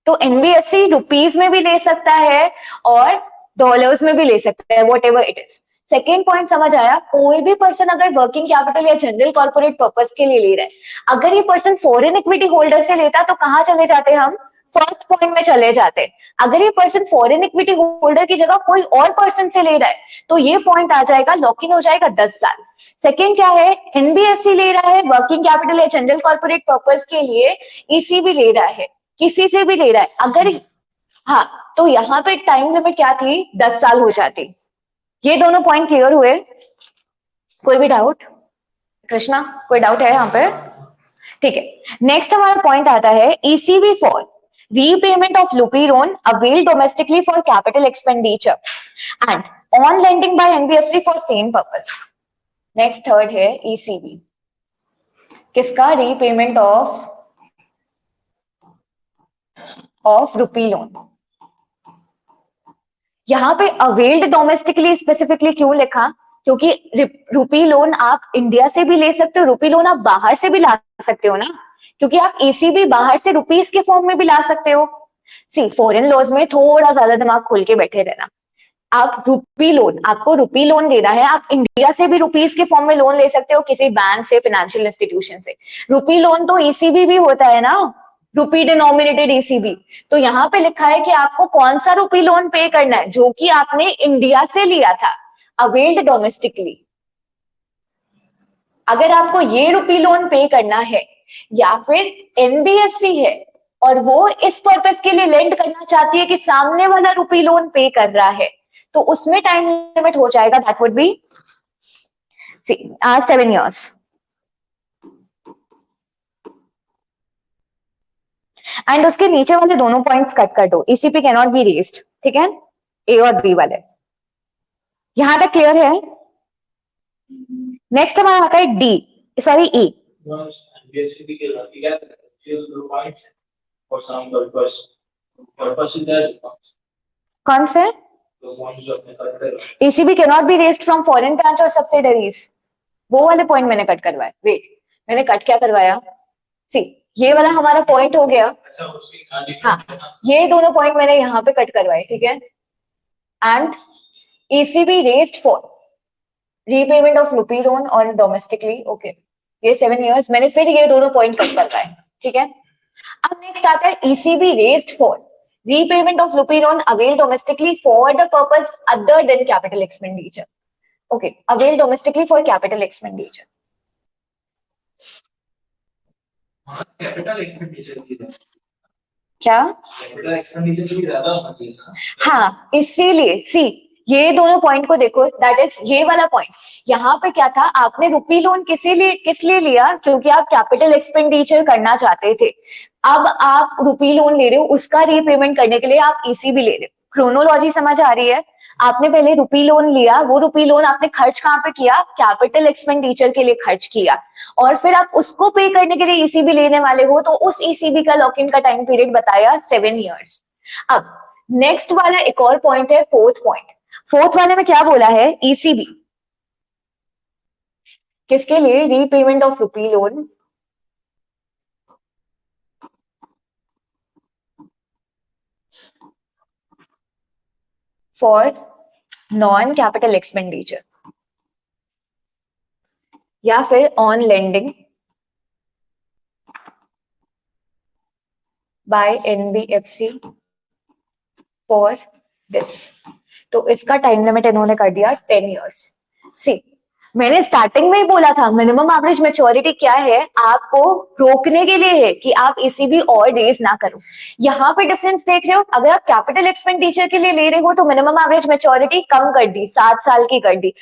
[SPEAKER 1] तो एनबीएफसी रुपीज में भी ले सकता है और डॉलर्स में भी ले सकता है, what ever it is. Second point समझ आया? कोई भी पर्सन अगर वर्किंग कैपिटल या जनरल कॉर्पोरेट पर्पस के लिए ले रहा है, अगर ये पर्सन फॉरेन इक्विटी होल्डर से लेता तो कहाँ चले जाते हम? फर्स्ट पॉइंट में चले जाते। अगर ये पर्सन फॉरेन इक्विटी होल्डर की जगह कोई और पर्सन से ले रहा है तो ये पॉइंट आ जाएगा, लॉक इन हो जाएगा 10 साल। सेकेंड क्या है? एनबीएफसी ले रहा है वर्किंग कैपिटल या जनरल कॉर्पोरेट पर्पस के लिए, ईसीबी ले रहा है, किसी से भी ले रहा है अगर, हाँ, तो यहाँ पे टाइम लिमिट क्या थी? 10 साल हो जाती। ये दोनों पॉइंट क्लियर हुए? कोई भी डाउट? कृष्णा, कोई डाउट है यहाँ पे? ठीक है, नेक्स्ट हमारा पॉइंट आता है ECB for repayment of rupee loan avail domestically for capital expenditure and on lending by NBFC for same purpose. Next third है ईसीबी, किसका? Repayment of rupee loan. यहाँ पे अवेल्ड डोमेस्टिकली स्पेसिफिकली क्यों लिखा? क्योंकि रुपी लोन आप इंडिया से भी ले सकते हो, रुपी लोन आप बाहर से भी ला सकते हो ना, क्योंकि आप ईसीबी बाहर से रुपीस के फॉर्म में भी ला सकते हो। सी, फॉरेन लॉज में थोड़ा ज्यादा दिमाग खोल के बैठे रहना। आप रुपी लोन, आपको रुपी लोन देना है, आप इंडिया से भी रुपीस के फॉर्म में लोन ले सकते हो, किसी बैंक से, फाइनेंशियल इंस्टीट्यूशन से। रुपी लोन तो ईसीबी भी होता है ना, रुपी डिनोमिनेटेड ईसीबी। तो यहाँ पे लिखा है कि आपको कौन सा रुपी लोन पे करना है, जो कि आपने इंडिया से लिया था, अवेल्ड डोमेस्टिकली। अगर आपको ये रुपी लोन पे करना है या फिर एनबीएफसी है और वो इस पर्पस के लिए लेंड करना चाहती है कि सामने वाला रुपी लोन पे कर रहा है, तो उसमें टाइम लिमिट हो जाएगा, that would be 7 years। And उसके नीचे वाले दोनों पॉइंट्स कट कर दो, ECP can not be raised, ठीक है, ए और बी वाले। यहां तक क्लियर है? नेक्स्ट हमारा आता है डी, सॉरी ई। कौन से? ECB can not be raised from foreign branch और सब्सिडरीज, वो वाले पॉइंट मैंने कट करवाए। वेट, मैंने कट क्या करवाया? सी, ये वाला हमारा पॉइंट हो गया। हाँ, ये दोनों पॉइंट मैंने यहाँ पे कट करवाए, ठीक है। And ECB raised for repayment of rupee loan और डोमेस्टिकली, ओके, ये 7 years, मैंने फिर ये दोनों पॉइंट कट करवाए, ठीक है। अब नेक्स्ट आता है ECB raised for repayment of rupee loan avail domestically for the purpose other than capital expenditure, okay, avail domestically for capital expenditure.
[SPEAKER 2] Capital expenditure
[SPEAKER 1] क्या?
[SPEAKER 2] कैपिटल एक्सपेंडिचर भी ज्यादा होना चाहिए ना?
[SPEAKER 1] हाँ, इसीलिए सी, ये दोनों पॉइंट को देखो, दैट इज ये वाला पॉइंट। यहाँ पे क्या था, आपने रुपी लोन किस लिए लिया? क्योंकि आप कैपिटल एक्सपेंडिचर करना चाहते थे। अब आप रुपी लोन ले रहे हो, उसका रीपेमेंट करने के लिए आप ईसीबी ले रहे हो। क्रोनोलॉजी समझ आ रही है? आपने पहले रुपी लोन लिया, वो रुपी लोन आपने खर्च कहाँ पे किया? कैपिटल एक्सपेंडिचर के लिए खर्च किया, और फिर आप उसको पे करने के लिए ईसीबी लेने वाले हो, तो उस ईसीबी का लॉक इन का टाइम पीरियड बताया 7 years। अब नेक्स्ट वाला एक और पॉइंट है, फोर्थ पॉइंट। फोर्थ वाले में क्या बोला है? ईसीबी किसके लिए? Repayment of rupee loan for non capital expenditure या फिर on lending by NBFC for this. तो इसका टाइम लिमिट इन्होंने कर दिया 10 years। सी, मैंने स्टार्टिंग में ही बोला था मिनिमम एवरेज मैच्योरिटी क्या है, आपको रोकने के लिए है कि आप ईसीबी और रेज ना करो। यहाँ पे डिफरेंस देख रहे हो, अगर आप कैपिटल एक्सपेंडिचर के लिए ले रहे हो तो मिनिमम एवरेज मैच्योरिटी कम कर दी, 7 साल की कर दी।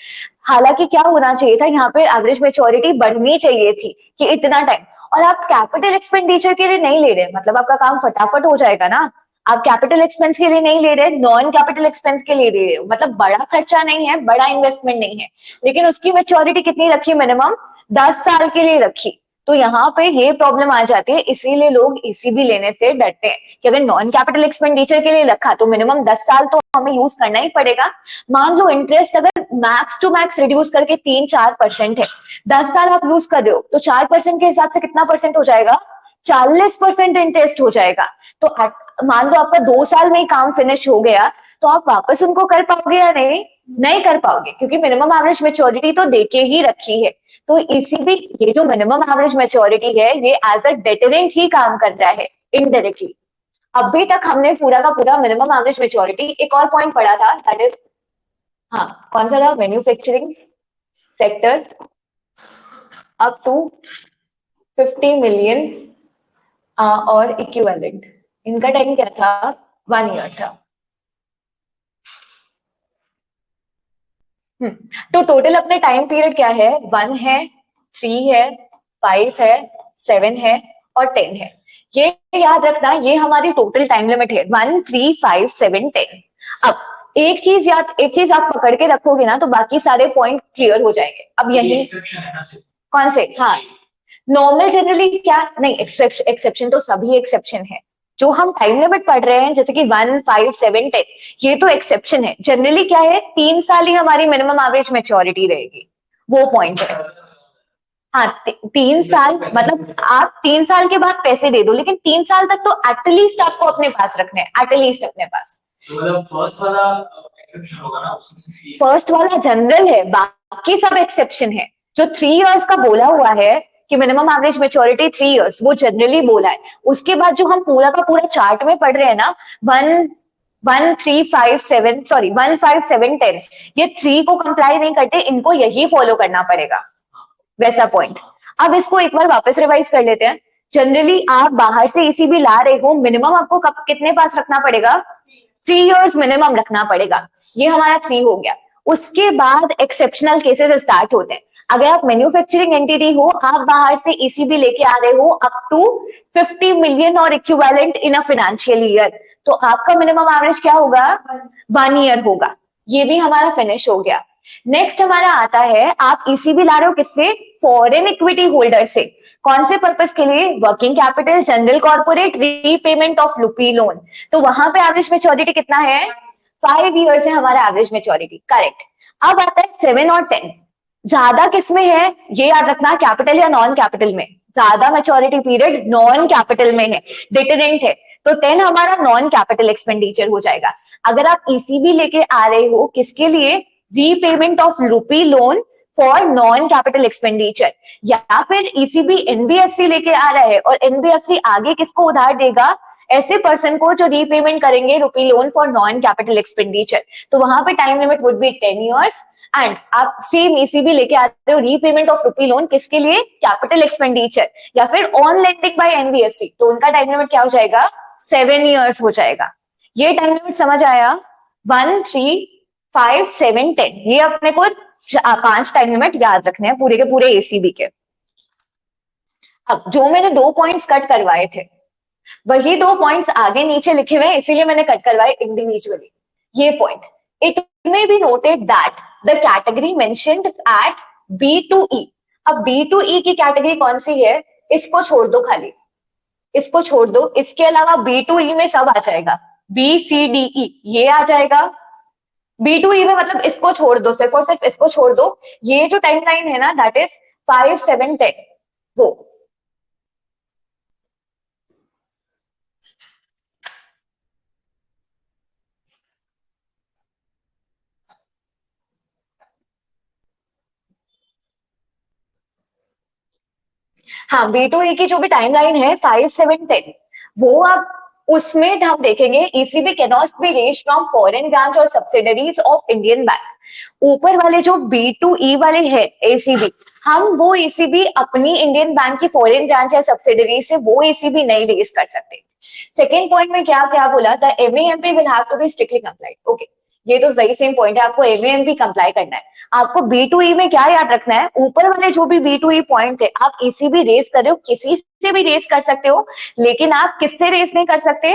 [SPEAKER 1] हालांकि क्या होना चाहिए था, यहाँ पे एवरेज मैच्योरिटी बढ़नी चाहिए थी कि इतना टाइम। और आप कैपिटल एक्सपेंडिचर के लिए नहीं ले रहे, मतलब आपका काम फटाफट हो जाएगा ना। आप कैपिटल एक्सपेंस के लिए नहीं ले रहे, नॉन कैपिटल एक्सपेंस के लिए ले रहे हो, मतलब बड़ा खर्चा नहीं है, बड़ा इन्वेस्टमेंट नहीं है, लेकिन उसकी मैच्योरिटी कितनी रखी? मिनिमम 10 साल के लिए रखी। तो यहाँ पे ये प्रॉब्लम आ जाती है, इसीलिए लोग ईसीबी लेने से डरते हैं कि अगर नॉन कैपिटल एक्सपेंडिचर के लिए रखा तो मिनिमम 10 साल तो हमें यूज करना ही पड़ेगा। मान लो इंटरेस्ट अगर मैक्स टू मैक्स रिड्यूस करके 3-4% है, 10 साल आप यूज कर रहे हो, तो 4% के हिसाब से कितना परसेंट हो जाएगा? 40% इंटरेस्ट हो जाएगा। तो मान लो आपका 2 साल में ही काम फिनिश हो गया, तो आप वापस उनको कर पाओगे या नहीं? नहीं कर पाओगे, क्योंकि मिनिमम एवरेज मेच्योरिटी तो देके ही रखी है। तो ईसीबी, ये जो मिनिमम एवरेज मेच्योरिटी है, ये एज अ डेटरेंट ही काम कर रहा है इनडायरेक्टली। अभी तक हमने पूरा का पूरा मिनिमम एवरेज मेच्योरिटी, एक और पॉइंट पढ़ा था, दैट इज, हाँ कौन सा था, manufacturing sector up to 50 million और इक्विवेलेंट, इनका टाइम क्या था, 1 ईयर था। तो टोटल अपने टाइम पीरियड क्या है, 1 है, 3 है, 5 है, 7 है और 10 है। ये याद रखना, ये हमारी टोटल टाइम लिमिट है, 1, 3, 5, 7, 10। अब एक चीज आप पकड़ के रखोगे ना, तो बाकी सारे पॉइंट क्लियर हो जाएंगे। अब यही
[SPEAKER 2] एक्सेप्शन है ना सिर्फ।
[SPEAKER 1] कौन से, हाँ, नॉर्मल जनरली क्या नहीं, एक्सेप्शन तो सभी एक्सेप्शन है। जो हम टाइम लिमिट पढ़ रहे हैं, जैसे कि 1, 5, 7, 10, ये तो एक्सेप्शन है। जनरली क्या है, 3 साल ही हमारी मिनिमम एवरेज मेच्योरिटी रहेगी, वो पॉइंट है। हाँ, 3 साल मतलब आप 3 साल के बाद पैसे दे दो, लेकिन 3 साल तक तो एटलीस्ट आपको अपने पास रखने हैं, एटलीस्ट अपने पास।
[SPEAKER 2] तो मतलब फर्स्ट वाला एक्सेप्शन होगा ना उसमें।
[SPEAKER 1] फर्स्ट वाला जनरल है, बाकी सब एक्सेप्शन है। जो 3 इयर्स का बोला हुआ है कि मिनिमम एवरेज मेच्योरिटी 3 इयर्स, वो जनरली बोला है। उसके बाद जो हम पूरा का पूरा चार्ट में पढ़ रहे हैं ना, 1, 5, 7, 10, ये 3 को कंप्लाई नहीं करते, इनको यही फॉलो करना पड़ेगा, वैसा पॉइंट। अब इसको एक बार वापस रिवाइज कर लेते हैं। जनरली आप बाहर से ईसीबी ला रहे हो, मिनिमम आपको कब कितने पास रखना पड़ेगा, 3 इयर्स मिनिमम रखना पड़ेगा। ये हमारा 3 हो गया। उसके बाद एक्सेप्शनल केसेस स्टार्ट होते हैं। अगर आप मैन्युफैक्चरिंग एंटिटी हो, आप बाहर से ईसीबी लेके आ रहे हो अप टू 50 मिलियन और equivalent in a financial year, तो आपका मिनिमम एवरेज क्या होगा, 1 ईयर होगा। ये भी हमारा फिनिश हो गया। नेक्स्ट हमारा आता है, आप ईसीबी ला रहे हो किससे, फॉरेन इक्विटी होल्डर से। कौन से पर्पस के लिए, working capital, general corporate, repayment of rupee loan. तो वहां पे एवरेज मेच्योरिटी कितना है, 5 इयर्स है हमारा एवरेज मेच्योरिटी, करेक्ट। अब आता है 7 और 10। ज्यादा किसमें है, ये याद रखना, कैपिटल या नॉन कैपिटल में। ज्यादा मेच्योरिटी पीरियड नॉन कैपिटल में है, डिटरेंट है। तो 10 हमारा नॉन कैपिटल एक्सपेंडिचर हो जाएगा। अगर आप ईसीबी लेके आ रहे हो किसके लिए, repayment of rupee loan for non capital expenditure, या फिर ईसीबी एनबीएफसी लेके आ रहा है और एनबीएफसी आगे किसको उधार देगा, ऐसे पर्सन को जो रीपेमेंट करेंगे rupee loan for non capital expenditure. तो वहां पे time limit would be 10 years. And आप सेम ईसीबी लेके आते हो, रीपेमेंट ऑफ रुपी लोन किसके लिए, कैपिटल एक्सपेंडिचर या फिर ऑन लेंडिंग बाय एनबीएफसी, तो उनका टाइम लिमिट क्या हो जाएगा, 7 इयर्स हो जाएगा। ये टाइम लिमिट समझ आया, 1, 3, 5, 7, 10, ये अपने को 5 टाइम लिमिट याद रखने हैं पूरे के पूरे एसीबी के। अब जो मैंने 2 पॉइंट्स कट करवाए थे, वही 2 पॉइंट्स आगे नीचे लिखे हुए, इसीलिए मैंने कट करवाए इंडिविजुअली। ये point, it may be noted that the category mentioned at B2E। अब B2E की कैटेगरी कौन सी है, इसको छोड़ दो, खाली इसको छोड़ दो, इसके अलावा B2E में सब आ जाएगा, BCDE ये आ जाएगा। B2E में मतलब इसको छोड़ दो, सिर्फ और सिर्फ इसको छोड़ दो। ये जो टाइमलाइन है ना, दैट इज 5, 7, 10, वो। हाँ, B2E की जो भी टाइमलाइन है 5, 7, 10, वो आप उसमें हम देखेंगे, ECB can not be raised from foreign branch और सब्सिडरीज ऑफ इंडियन बैंक। ऊपर वाले जो B2E वाले है एसीबी, हम वो ईसीबी अपनी इंडियन बैंक की फॉरेन ब्रांच या सब्सिडरी से वो ईसीबी नहीं रेज कर सकते। सेकेंड पॉइंट में क्या क्या बोला था, MAMP will have to be strictly complied. Okay, ये तो वही सेम पॉइंट है, आपको एमएएमपी कंप्लाई करना है। आपको B2E में क्या याद रखना है, ऊपर वाले जो भी B2E पॉइंट है, आप ईसीबी रेज कर रहे हो, किसी से भी रेज कर सकते हो, लेकिन आप किससे रेज नहीं कर सकते,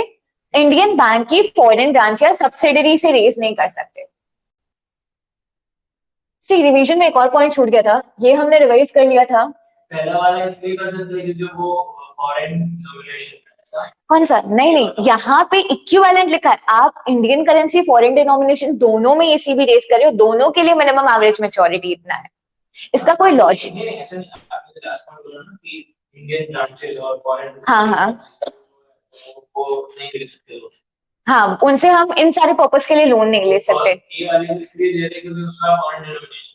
[SPEAKER 1] इंडियन बैंक की फॉरेन ब्रांच या सब्सिडरी से रेज नहीं कर सकते। सी रिवीजन में एक और पॉइंट छूट गया था, ये हमने रिवाइज कर लिया था।
[SPEAKER 2] पहला वाला इसलिए कर सकते हैं जो वो फॉरेन डोमिनेशन है।
[SPEAKER 1] कौन सा, नहीं नहीं, यहाँ पे इक्विवेलेंट लिखा है, आप इंडियन करेंसी फॉरेन डिनोमिनेशन दोनों में ईसीबी रेज कर रहे हो, दोनों के लिए मिनिमम एवरेज मेच्योरिटी इतना है, इसका कोई लॉजिक
[SPEAKER 2] नहीं ऐसा नहीं, आपने लास्ट टाइम बोला ना कि इंडियन ब्रांचेस और फॉरेन,
[SPEAKER 1] हाँ हाँ
[SPEAKER 2] वो नहीं कर सकते हो।
[SPEAKER 1] हाँ, उनसे हम इन सारे पर्पस के लिए लोन नहीं ले
[SPEAKER 2] और
[SPEAKER 1] सकते।
[SPEAKER 2] ये वाले इसलिए दे रहे हैं क्योंकि उसका फॉरेन डिनोमिनेशन।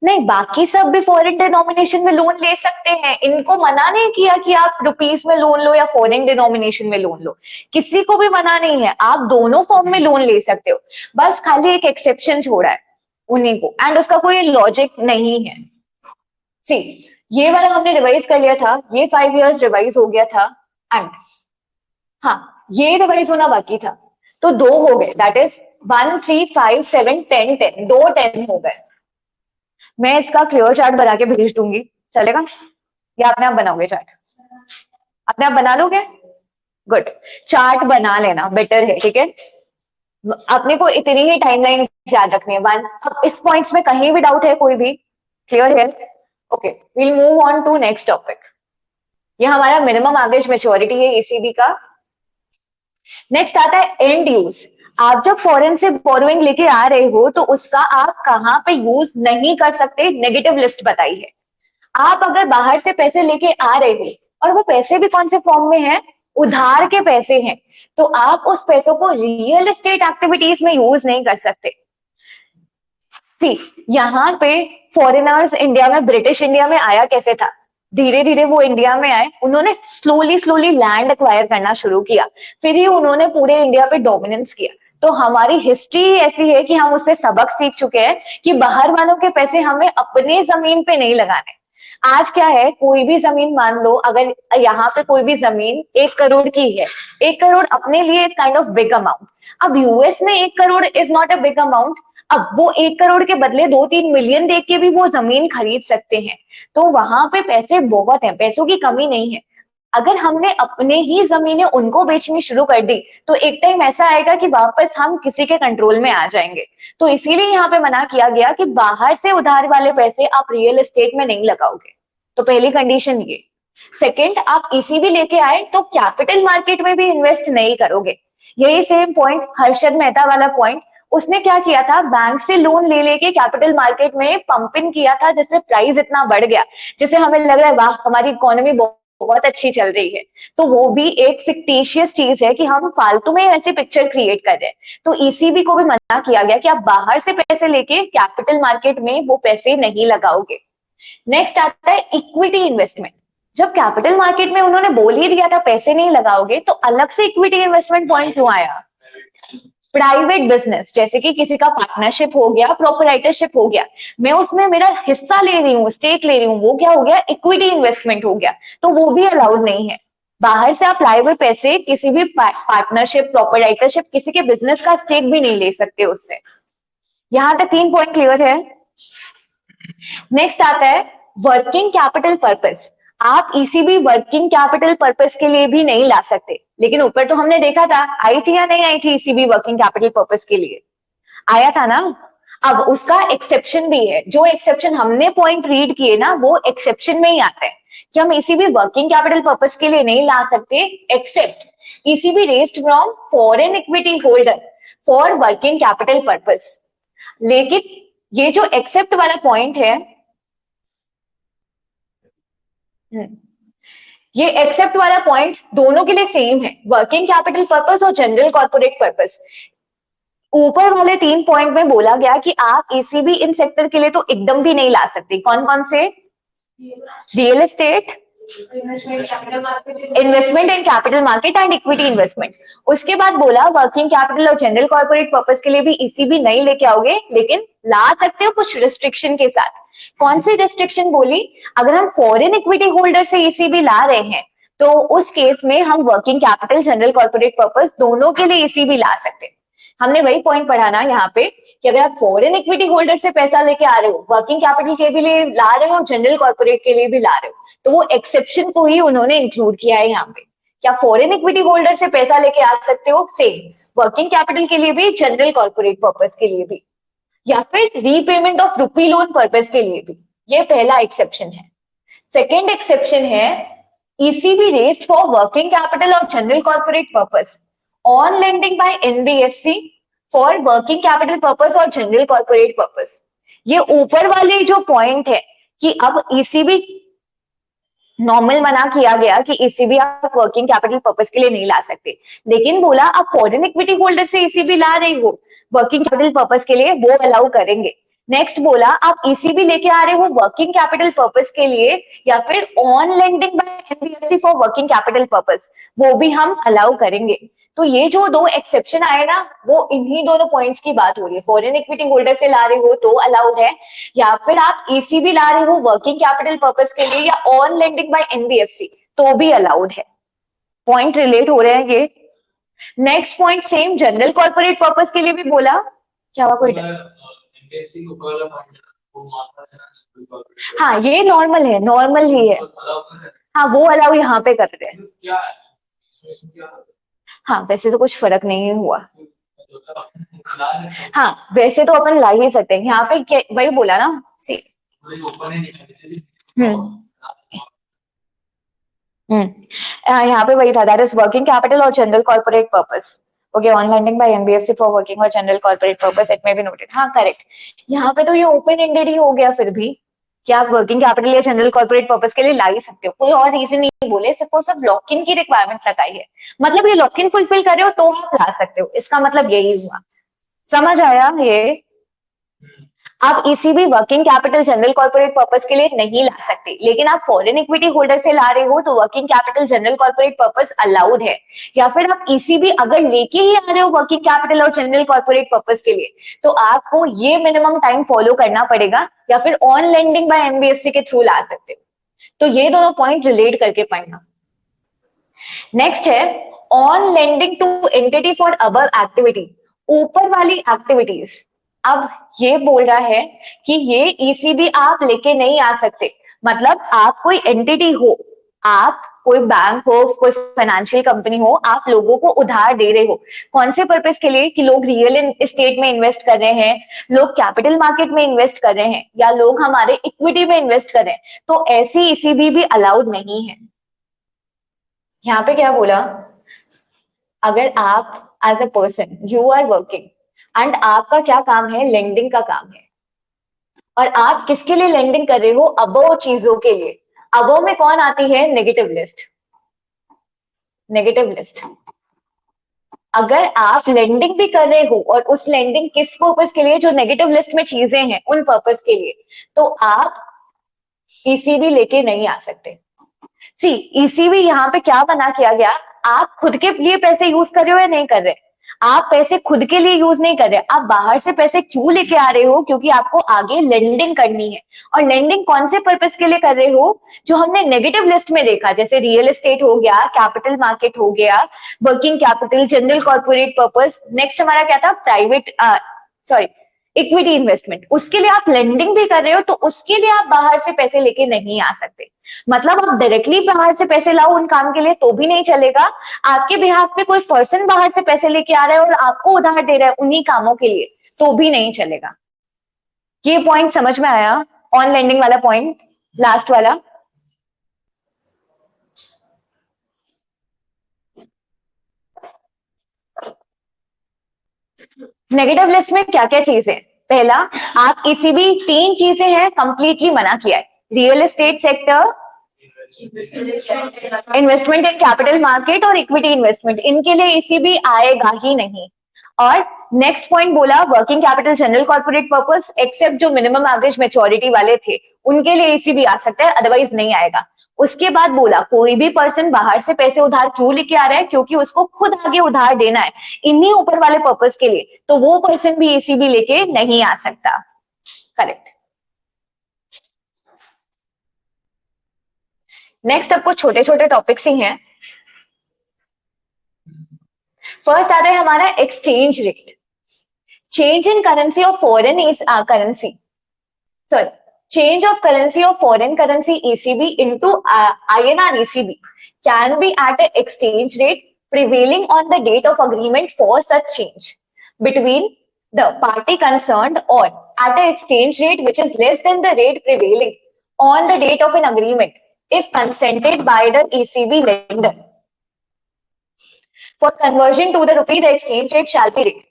[SPEAKER 1] नहीं, बाकी सब भी फॉरेन डिनोमिनेशन में लोन ले सकते हैं, इनको मना नहीं किया कि आप रुपीस में लोन लो या फॉरेन डिनोमिनेशन में लोन लो, किसी को भी मना नहीं है, आप दोनों फॉर्म में लोन ले सकते हो, बस खाली एक एक्सेप्शन छोड़ा है उन्हीं को, एंड उसका कोई लॉजिक नहीं है। सी, ये वाला हमने रिवाइज कर लिया था, ये 5 इयर्स रिवाइज हो गया था, एंड हाँ, ये रिवाइज होना बाकी था, तो 2 हो गए, दैट इज 1 3 5 7 10 10, 2 10 हो गए। मैं इसका क्लियर चार्ट बना के भेज दूंगी, चलेगा? या अपने आप बनाओगे चार्ट? अपने आप बना लोगे? गुड, चार्ट बना लेना बेटर है, ठीक है? अपने को इतनी ही टाइमलाइन याद रखनी है। वन, अब इस पॉइंट्स में कहीं भी डाउट है कोई भी? क्लियर है? Okay, will move on to next topic. ये हमारा मिनिमम एवरेज मैच्योरिटी है ईसीबी का। नेक्स्ट आता है एंड यूज। आप जब फॉरेन से बोरोइंग लेके आ रहे हो तो उसका आप कहाँ पे यूज नहीं कर सकते, नेगेटिव लिस्ट बताई है। आप अगर बाहर से पैसे लेके आ रहे हो और वो पैसे भी कौन से फॉर्म में है, उधार के पैसे हैं, तो आप उस पैसों को रियल एस्टेट एक्टिविटीज में यूज नहीं कर सकते। सी, यहाँ पे फॉरेनर्स इंडिया में, ब्रिटिश इंडिया में आया कैसे था? धीरे धीरे वो इंडिया में आए, उन्होंने स्लोली स्लोली लैंड एक्वायर करना शुरू किया, फिर ही उन्होंने पूरे इंडिया पे डोमिनेंस किया। तो हमारी हिस्ट्री ऐसी है कि हम उससे सबक सीख चुके हैं कि बाहर वालों के पैसे हमें अपने जमीन पे नहीं लगाने। आज क्या है, कोई भी जमीन मान लो, अगर यहाँ पे कोई भी जमीन 1 करोड़ की है, 1 करोड़ अपने लिए is kind of big amount. अब यूएस में 1 crore is not a big amount. अब वो 1 करोड़ के बदले 2-3 मिलियन दे के भी वो जमीन खरीद सकते हैं, तो वहां पे पैसे बहुत हैं, पैसों की कमी नहीं है। अगर हमने अपने ही जमीनें उनको बेचनी शुरू कर दी तो एक टाइम ऐसा आएगा कि वापस हम किसी के कंट्रोल में आ जाएंगे। तो इसीलिए यहाँ पे मना किया गया कि बाहर से उधार वाले पैसे आप रियल एस्टेट में नहीं लगाओगे। तो पहली कंडीशन ये। सेकंड, आप ईसीबी लेके आए तो कैपिटल मार्केट में भी इन्वेस्ट नहीं करोगे। यही सेम पॉइंट हर्षद मेहता वाला पॉइंट, उसने क्या किया था, बैंक से लोन ले लेके कैपिटल मार्केट में पंप इन किया था, जिससे प्राइस इतना बढ़ गया, जिससे हमें लग रहा है वाह हमारी इकोनॉमी बहुत अच्छी चल रही है। तो वो भी एक फिक्टिशियस चीज है कि हम फालतू में ऐसी पिक्चर क्रिएट कर रहे हैं। तो ईसीबी को भी मना किया गया कि आप बाहर से पैसे लेके कैपिटल मार्केट में वो पैसे नहीं लगाओगे। नेक्स्ट आता है इक्विटी इन्वेस्टमेंट। जब कैपिटल मार्केट में उन्होंने बोल ही दिया था पैसे नहीं लगाओगे, तो अलग से इक्विटी इन्वेस्टमेंट पॉइंट क्यों आया? प्राइवेट बिजनेस, जैसे कि किसी का पार्टनरशिप हो गया, प्रोपराइटरशिप हो गया, मैं उसमें मेरा हिस्सा ले रही हूँ, स्टेक ले रही हूँ, वो क्या हो गया, इक्विटी इन्वेस्टमेंट हो गया, तो वो भी अलाउड नहीं है। बाहर से आप लाए हुए पैसे किसी भी पार्टनरशिप, प्रोपराइटरशिप, किसी के बिजनेस का स्टेक भी नहीं ले सकते उससे। यहां तक 3 पॉइंट क्लियर है? नेक्स्ट आता है वर्किंग कैपिटल पर्पस। आप ईसीबी वर्किंग कैपिटल पर्पस के लिए भी नहीं ला सकते, लेकिन ऊपर तो हमने देखा था आई थी या नहीं आई थी ईसीबी वर्किंग कैपिटल पर्पस के लिए, आया था ना। अब उसका एक्सेप्शन भी है, जो एक्सेप्शन हमने पॉइंट रीड किए ना वो एक्सेप्शन में ही आता है कि हम ईसीबी वर्किंग कैपिटल पर्पस के लिए नहीं ला सकते, except ECB raised from foreign equity holder for working capital purpose. लेकिन ये जो एक्सेप्ट वाला पॉइंट है, ये एक्सेप्ट वाला पॉइंट दोनों के लिए सेम है, वर्किंग कैपिटल पर्पस और जनरल कॉर्पोरेट पर्पस। ऊपर वाले 3 पॉइंट में बोला गया कि आप ईसीबी इन सेक्टर के लिए तो एकदम भी नहीं ला सकते। कौन कौन से? Real estate, investment in capital market and equity investment. उसके बाद बोला वर्किंग कैपिटल और जनरल कॉर्पोरेट पर्पस के लिए भी ईसीबी नहीं लेके आओगे, लेकिन ला सकते हो कुछ रिस्ट्रिक्शन के साथ। कौन सी रिस्ट्रिक्शन बोली? अगर हम फॉरेन इक्विटी होल्डर से ईसीबी ला रहे हैं तो उस केस में हम working capital, general corporate purpose दोनों के लिए ईसीबी ला सकते हैं। हमने वही पॉइंट पढ़ा ना यहाँ पे कि अगर आप फॉरेन इक्विटी होल्डर से पैसा लेके आ रहे हो, वर्किंग कैपिटल के भी लिए ला रहे हो और जनरल कॉर्पोरेट के लिए भी ला रहे हो, तो वो एक्सेप्शन को ही उन्होंने इंक्लूड किया है यहाँ पे। क्या फॉरेन इक्विटी होल्डर से पैसा लेके आ सकते हो? सेम वर्किंग कैपिटल के लिए भी, जनरल कॉर्पोरेट पर्पस के लिए भी, या फिर repayment of rupee loan purpose के लिए भी। ये पहला एक्सेप्शन है। सेकेंड एक्सेप्शन है ECB raised for working capital और general corporate purpose on lending by NBFC for working capital purpose और जनरल कॉर्पोरेट पर्पस। ये ऊपर वाले जो पॉइंट है कि अब ईसीबी नॉर्मल मना किया गया कि ईसीबी आप वर्किंग कैपिटल पर्पस के लिए नहीं ला सकते, लेकिन बोला आप फॉरेन इक्विटी होल्डर से ईसीबी ला रही हो वर्किंग कैपिटल पर्पस के लिए, वो अलाउ करेंगे। नेक्स्ट बोला आप ईसीबी लेके आ रहे हो वर्किंग कैपिटल पर्पस के लिए या फिर on lending by NBFC for working capital purpose, वो भी हम अलाउ करेंगे। तो ये जो दो एक्सेप्शन आए ना, वो इन्हीं दोनों पॉइंट्स की बात हो रही है। फॉरेन इक्विटी होल्डर से ला रहे हो तो अलाउड है, या फिर आप ईसीबी ला रहे हो वर्किंग कैपिटल पर्पस के लिए या ऑन लेंडिंग बाय एनबीएफसी तो भी अलाउड है। पॉइंट रिलेट हो रहे हैं ये। Next point same general corporate purpose के लिए भी बोला। क्या हुआ कोई?
[SPEAKER 2] एनबीएफसी को वाला पॉइंट वो मानता है ना,
[SPEAKER 1] हाँ ये नॉर्मल है, नॉर्मल ही है। हाँ वो अलाउ यहाँ पे कर रहे हैं।
[SPEAKER 2] क्या है इसमें क्या है?
[SPEAKER 1] हाँ वैसे तो कुछ फर्क नहीं हुआ। हाँ वैसे तो अपन ला ही सकते हैं यहाँ पे, वही बोला ना सी। यहाँ पे वही था, दैट इज वर्किंग कैपिटल और general corporate purpose. Okay, on lending by NBFC for working और general corporate purpose it may be noted. हाँ करेक्ट, यहाँ पे तो ये ओपन एंडेड ही हो गया फिर भी, कि आप वर्किंग कैपिटल या जनरल कॉर्पोरेट पर्पस के लिए ला ही सकते हो, कोई और रीजन नहीं बोले, सिर्फ और सिर्फ लॉक इन की रिक्वायरमेंट लगाई है। मतलब ये लॉक इन फुलफिल कर रहे हो तो आप ला सकते हो, इसका मतलब यही हुआ। समझ आया ये? आप ECB working capital general corporate purpose के लिए नहीं ला सकते, लेकिन आप फॉरेन इक्विटी होल्डर से ला रहे हो तो working capital general corporate purpose allowed है। या फिर आप ईसीबी अगर लेके ही आ रहे हो वर्किंग कैपिटल और जनरल कॉर्पोरेट पर्पस के लिए, तो आपको ये मिनिमम टाइम फॉलो करना पड़ेगा, या फिर ऑन लेंडिंग बाय एनबीएफसी के थ्रू ला सकते हो। तो ये दोनों पॉइंट रिलेट करके पढ़ना। नेक्स्ट है on lending to entity for above activity, ऊपर वाली एक्टिविटीज। अब ये बोल रहा है कि ये ईसीबी आप लेके नहीं आ सकते। मतलब आप कोई एंटिटी हो, आप कोई बैंक हो, कोई फाइनेंशियल कंपनी हो, आप लोगों को उधार दे रहे हो। कौन से पर्पस के लिए? कि लोग रियल एस्टेट में इन्वेस्ट कर रहे हैं, लोग कैपिटल मार्केट में इन्वेस्ट कर रहे हैं, या लोग हमारे इक्विटी में इन्वेस्ट कर रहे हैं, तो ऐसी ईसीबी भी अलाउड नहीं है। यहाँ पे क्या बोला? अगर आप as a person you are working and आपका क्या काम है? लेंडिंग का काम है, और आप किसके लिए लेंडिंग कर रहे हो? अबव चीजों के लिए। अबव में कौन आती है? Negative list. Negative list. अगर आप लेंडिंग भी कर रहे हो और उस लेंडिंग किस पर्पस के लिए? जो नेगेटिव लिस्ट में चीजें हैं उन पर्पस के लिए, तो आप ईसीबी लेके नहीं आ सकते। सी ईसीबी यहाँ पे क्या बना किया गया? आप खुद के लिए पैसे यूज कर रहे हो या नहीं कर रहे? आप पैसे खुद के लिए यूज नहीं कर रहे, आप बाहर से पैसे क्यों लेके आ रहे हो? क्योंकि आपको आगे लेंडिंग करनी है। और लेंडिंग कौन से पर्पस के लिए कर रहे हो? जो हमने नेगेटिव लिस्ट में देखा, जैसे रियल एस्टेट हो गया, कैपिटल मार्केट हो गया, working capital, general corporate purpose. Next हमारा क्या था? Private sorry equity investment. उसके लिए आप लेंडिंग भी कर रहे हो, तो उसके लिए आप बाहर से पैसे लेके नहीं आ सकते। मतलब आप डायरेक्टली बाहर से पैसे लाओ उन काम के लिए तो भी नहीं चलेगा, आपके बिहाफ पे कोई पर्सन बाहर से पैसे लेके आ रहा है और आपको उधार दे रहा है उन्हीं कामों के लिए, तो भी नहीं चलेगा। ये पॉइंट समझ में आया? ऑन लेंडिंग वाला पॉइंट, लास्ट वाला। नेगेटिव लिस्ट में क्या क्या चीजें? पहला, आप किसी भी 3 चीजें हैं कंप्लीटली मना किया है। Real estate sector, investment in capital market और इक्विटी इन्वेस्टमेंट, इनके लिए ईसीबी आएगा ही नहीं। और नेक्स्ट पॉइंट बोला working capital general corporate purpose, except जो मिनिमम एवरेज मैच्योरिटी वाले थे उनके लिए ईसीबी आ सकता है, अदरवाइज नहीं आएगा। उसके बाद बोला कोई भी पर्सन बाहर से पैसे उधार क्यों लेके आ रहा है? क्योंकि उसको खुद आगे उधार देना है इन्हीं ऊपर वाले पर्पस के लिए, तो वो पर्सन भी ईसीबी लेके नहीं आ सकता। करेक्ट। नेक्स्ट अब कुछ छोटे छोटे टॉपिक्स ही हैं। फर्स्ट आता है हमारा exchange rate. Change in currency of foreign currency, sorry, change of currency of foreign currency ECB into INR ECB can be at an exchange rate prevailing on the date of agreement for such change between the party concerned, or at an exchange rate which is less than the rate prevailing on the date of an agreement if consented by the ECB lender. For conversion to the rupee, the exchange rate shall be rate.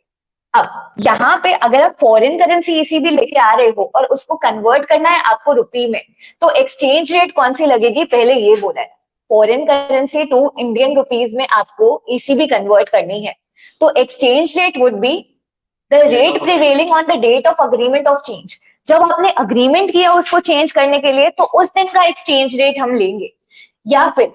[SPEAKER 1] अब यहाँ पे अगर आप foreign currency ECB लेके आ रहे हो और उसको कन्वर्ट करना है आपको रुपी में, तो एक्सचेंज रेट कौन सी लगेगी पहले ये बोला है। Foreign currency to Indian rupees में आपको ईसीबी कन्वर्ट करनी है, तो exchange rate would be the rate prevailing on the date of agreement of change. जब आपने अग्रीमेंट किया उसको चेंज करने के लिए, तो उस दिन का एक्सचेंज रेट हम लेंगे, या फिर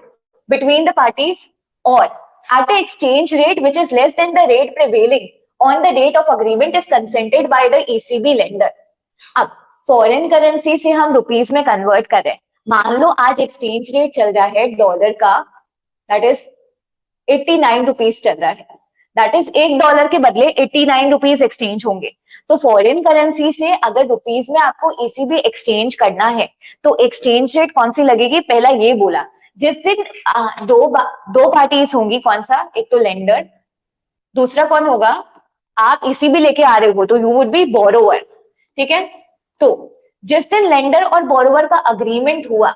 [SPEAKER 1] बिटवीन द पार्टीज, और at an exchange rate which is less than the rate prevailing on the date of agreement is consented by the ECB lender। अब फॉरेन करेंसी से हम रुपीज में कन्वर्ट कर रहे हैं, मान लो आज एक्सचेंज रेट चल रहा है डॉलर का, दैट इज 89 रुपीज चल रहा है, दैट इज $1 के बदले 89 रुपीज एक्सचेंज होंगे। तो फॉरेन करेंसी से अगर रुपीज में आपको ईसीबी एक्सचेंज करना है, तो एक्सचेंज रेट कौन सी लगेगी, पहला ये बोला। जिस दिन दो पार्टीज होंगी, कौन सा, एक तो लेंडर, दूसरा कौन होगा, आप ईसीबी लेके आ रहे हो तो यू वुड बी बोरोवर, ठीक है। तो जिस दिन लेंडर और बोरोवर का अग्रीमेंट हुआ,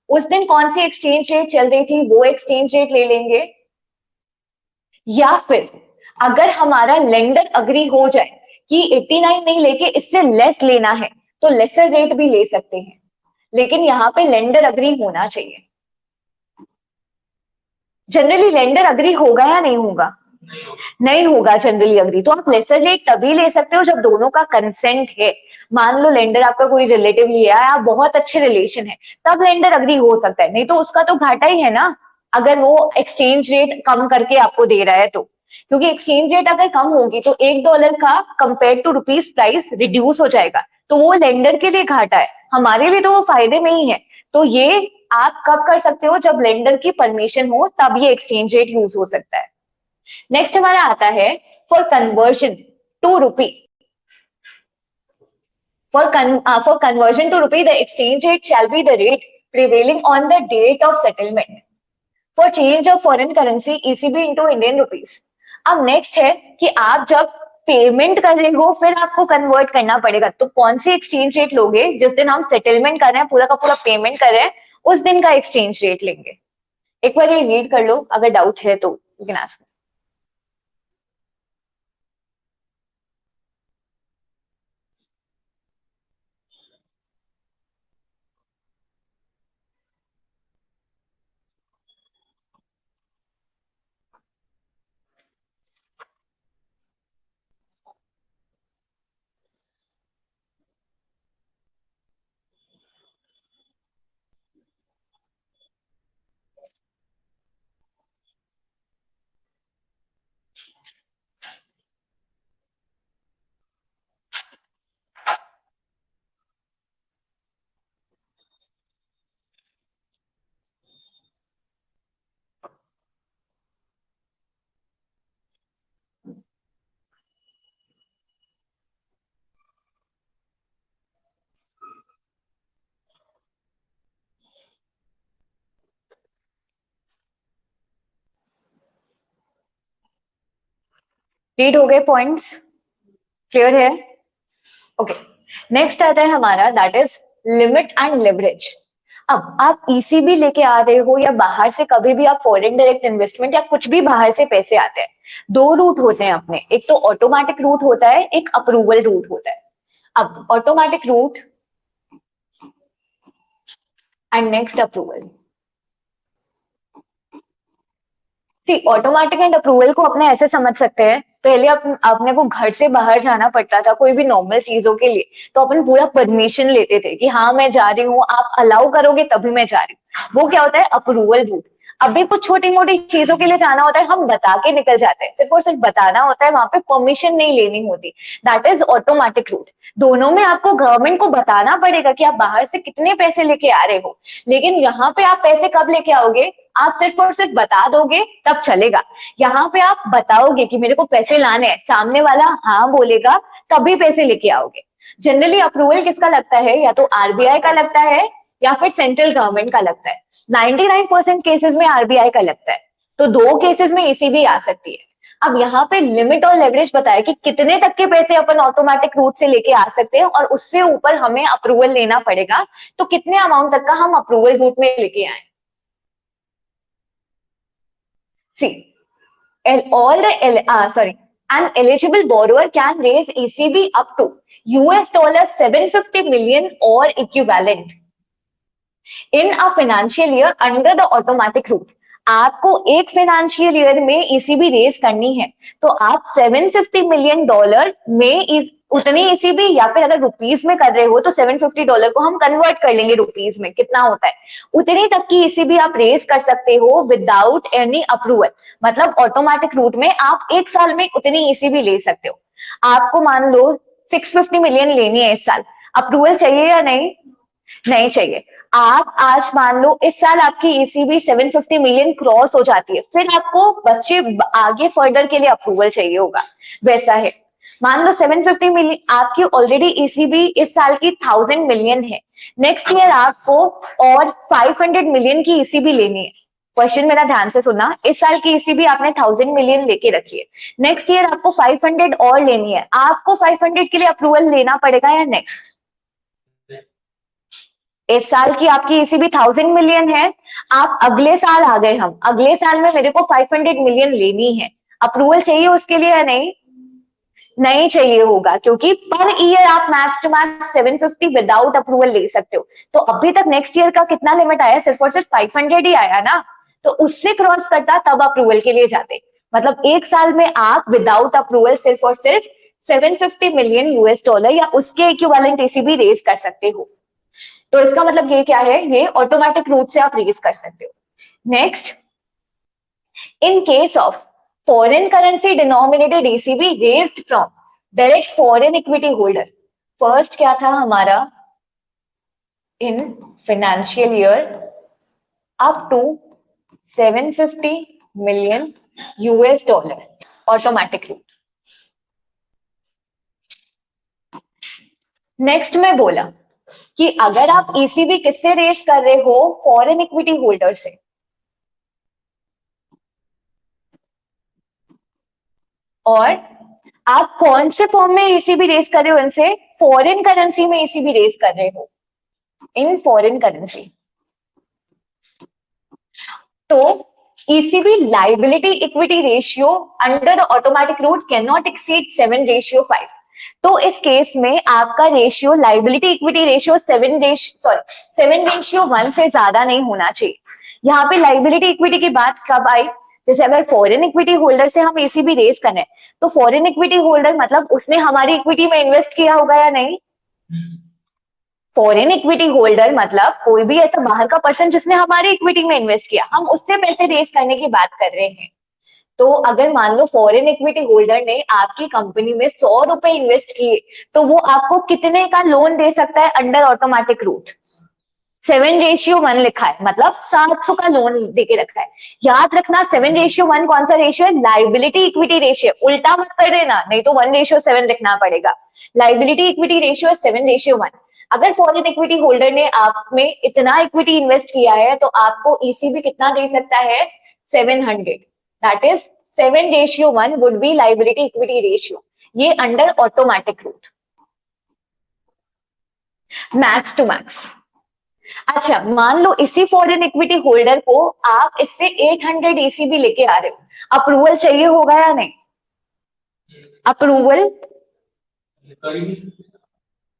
[SPEAKER 1] उस दिन कौन सी एक्सचेंज रेट चल रही थी, वो एक्सचेंज रेट ले लेंगे। या फिर अगर हमारा लेंडर अग्री हो जाए कि 89 नहीं लेके इससे लेस लेना है, तो लेसर रेट भी ले सकते हैं, लेकिन यहाँ पे लेंडर अग्री होना चाहिए। जनरली लेंडर अग्री होगा या नहीं होगा, नहीं होगा जनरली अग्री। तो आप लेसर रेट तभी ले सकते हो जब दोनों का कंसेंट है। मान लो लेंडर आपका कोई रिलेटिव ही है, आप बहुत अच्छे रिलेशन है, तब लेंडर अग्री हो सकता है, नहीं तो उसका तो घाटा ही है ना, अगर वो एक्सचेंज रेट कम करके आपको दे रहा है तो। क्योंकि एक्सचेंज रेट अगर कम होगी तो $1 का compare to rupees price reduce हो जाएगा, तो वो लेंडर के लिए घाटा है, हमारे लिए तो वो फायदे में ही है। तो ये आप कब कर सकते हो, जब लेंडर की परमिशन हो, तब ये एक्सचेंज रेट यूज हो सकता है। नेक्स्ट हमारा आता है for conversion to rupee. For conversion to rupee, the exchange rate shall be the rate prevailing on the date of settlement. For change of foreign currency ECB into Indian rupees. अब next है कि आप जब payment कर रहे हो फिर आपको कन्वर्ट करना पड़ेगा, तो कौन सी एक्सचेंज रेट लोगे, जिस दिन हम सेटलमेंट कर रहे हैं, पूरा का पूरा पेमेंट कर रहे हैं, उस दिन का एक्सचेंज रेट लेंगे। एक बार ये रीड कर लो, अगर डाउट है तो यू कैन आस्क। रीड हो गए पॉइंट्स, क्लियर है? ओके, नेक्स्ट आता है हमारा, that is limit and leverage. अब आप ईसीबी लेके आ रहे हो या बाहर से कभी भी आप फॉरेन डायरेक्ट इन्वेस्टमेंट या कुछ भी बाहर से पैसे आते हैं, दो रूट होते हैं अपने, एक तो ऑटोमेटिक रूट होता है, एक अप्रूवल रूट होता है। अब automatic route and next approval. See automatic and approval को अपने ऐसे समझ सकते हैं, पहले अपने को घर से बाहर जाना पड़ता था कोई भी नॉर्मल चीजों के लिए, तो अपन पूरा परमिशन लेते थे कि हाँ मैं जा रही हूँ, आप अलाउ करोगे तभी मैं जा रही हूँ, वो क्या होता है अप्रूवल रूट। अभी कुछ छोटी मोटी चीजों के लिए जाना होता है, हम बता के निकल जाते हैं, सिर्फ और सिर्फ बताना होता है, वहां पे परमिशन नहीं लेनी होती, दैट इज ऑटोमेटिक रूट। दोनों में आपको गवर्नमेंट को बताना पड़ेगा कि आप बाहर से कितने पैसे लेके आ रहे हो, लेकिन यहाँ पे आप पैसे कब लेके आओगे, आप सिर्फ और सिर्फ बता दोगे तब चलेगा। यहाँ पे आप बताओगे कि मेरे को पैसे लाने हैं, सामने वाला हाँ बोलेगा तभी पैसे लेके आओगे। जनरली अप्रूवल किसका लगता है, या तो आरबीआई का लगता है या फिर सेंट्रल गवर्नमेंट का लगता है। 99% केसेस में आरबीआई का लगता है, तो दो केसेस में ईसीबी आ सकती है। अब यहाँ पे लिमिट और लेवरेज बताया कि कितने तक के पैसे अपन ऑटोमेटिक रूट से लेके आ सकते हैं, और उससे ऊपर हमें अप्रूवल लेना पड़ेगा, तो कितने अमाउंट तक का हम अप्रूवल रूट में लेके आए। See, all the sorry, An eligible borrower can raise ECB up to $750 million or equivalent in a financial year under the automatic route. आपको एक फाइनेंशियल ईयर में ईसीबी रेज करनी है तो आप $750 मिलियन में उतनी ईसीबी, या फिर अगर रुपीस में कर रहे हो तो $750 को हम कन्वर्ट कर लेंगे रुपीस में, कितना होता है उतनी तक की ईसीबी आप रेज कर सकते हो विदाउट एनी अप्रूवल। मतलब ऑटोमेटिक रूट में आप एक साल में उतनी ईसीबी ले सकते हो। आपको मान लो 650 मिलियन लेनी है इस साल, अप्रूवल चाहिए या नहीं? नहीं चाहिए। आप आज मान लो इस साल आपकी ईसीबी 750 मिलियन क्रॉस हो जाती है, फिर आपको बच्चे आगे फर्दर के लिए अप्रूवल चाहिए होगा। वैसा है, मान लो 750 मिलियन आपकी ऑलरेडी ईसीबी इस साल की 1000 मिलियन है, नेक्स्ट ईयर आपको और 500 मिलियन की ईसीबी लेनी है। क्वेश्चन मेरा ध्यान से सुनना, इस साल की ईसीबी आपने 1000 मिलियन लेके रखी है, नेक्स्ट ईयर आपको 500 और लेनी है, आपको 500 के लिए अप्रूवल लेना पड़ेगा या नेक्स्ट? इस साल की आपकी ईसीबी 1000 मिलियन है, आप अगले साल आ गए, हम अगले साल में मेरे को 500 मिलियन लेनी है, अप्रूवल चाहिए उसके लिए या नहीं? नहीं चाहिए होगा, क्योंकि पर ईयर आप max to max 750 without approval ले सकते हो। तो अभी तक नेक्स्ट ईयर का कितना लिमिट आया? सिर्फ और सिर्फ 500 ही आया ना, तो उससे क्रॉस करता तब अप्रूवल के लिए जाते। मतलब एक साल में आप विदाउट अप्रूवल सिर्फ और सिर्फ $750 मिलियन या उसके इक्विवेलेंट ईसीबी रेज कर सकते हो। तो इसका मतलब ये क्या है, ये ऑटोमेटिक रूट से आप रेज कर सकते हो। Next, in case of foreign currency denominated ECB raised from direct foreign equity holder, first क्या था हमारा, in financial year up to $750 million automatic route. Next में बोला कि अगर आप ईसीबी किससे रेज कर रहे हो? फॉरेन इक्विटी होल्डर से। और आप कौन से फॉर्म में ईसीबी रेज कर रहे हो? इनसे फॉरेन करेंसी में ईसीबी रेज कर रहे हो, इन फॉरेन करेंसी। तो ECB liability equity ratio under the automatic route can not exceed 7:5। तो इस केस में आपका रेशियो लाइबिलिटी इक्विटी रेशियो 7:1 से ज्यादा नहीं होना चाहिए। यहाँ पे लाइबिलिटी इक्विटी की बात कब आई? जैसे अगर फॉरेन इक्विटी होल्डर से हम ईसीबी रेज करने हैं, तो फॉरेन इक्विटी होल्डर मतलब उसने हमारी इक्विटी में इन्वेस्ट किया होगा या नहीं? फॉरेन इक्विटी होल्डर मतलब कोई भी ऐसा बाहर का पर्सन जिसने हमारी इक्विटी में इन्वेस्ट किया, हम उससे पैसे रेज करने की बात कर रहे हैं। तो अगर मान लो फॉरेन इक्विटी होल्डर ने आपकी कंपनी में 100 रुपए इन्वेस्ट किए, तो वो आपको कितने का लोन दे सकता है अंडर ऑटोमेटिक रूट? 7:1 लिखा है, मतलब 700 का लोन देके रखा है। याद रखना 7:1 कौन सा रेशियो है? Liability equity ratio. उल्टा मत कर देना, नहीं तो 1:7 लिखना पड़ेगा। लाइबिलिटी इक्विटी रेशियो है 7:1। अगर फॉरेन इक्विटी होल्डर ने आप में इतना इक्विटी इन्वेस्ट किया है तो आपको ईसीबी कितना दे सकता है? 700। That is 7:1 would be liability equity ratio, ये under automatic route, max to max. अच्छा, मान लो इसी फॉरेन इक्विटी होल्डर को आप इससे 800 ईसीबी लेके आ रहे हो, अप्रूवल चाहिए होगा या नहीं? अप्रूवल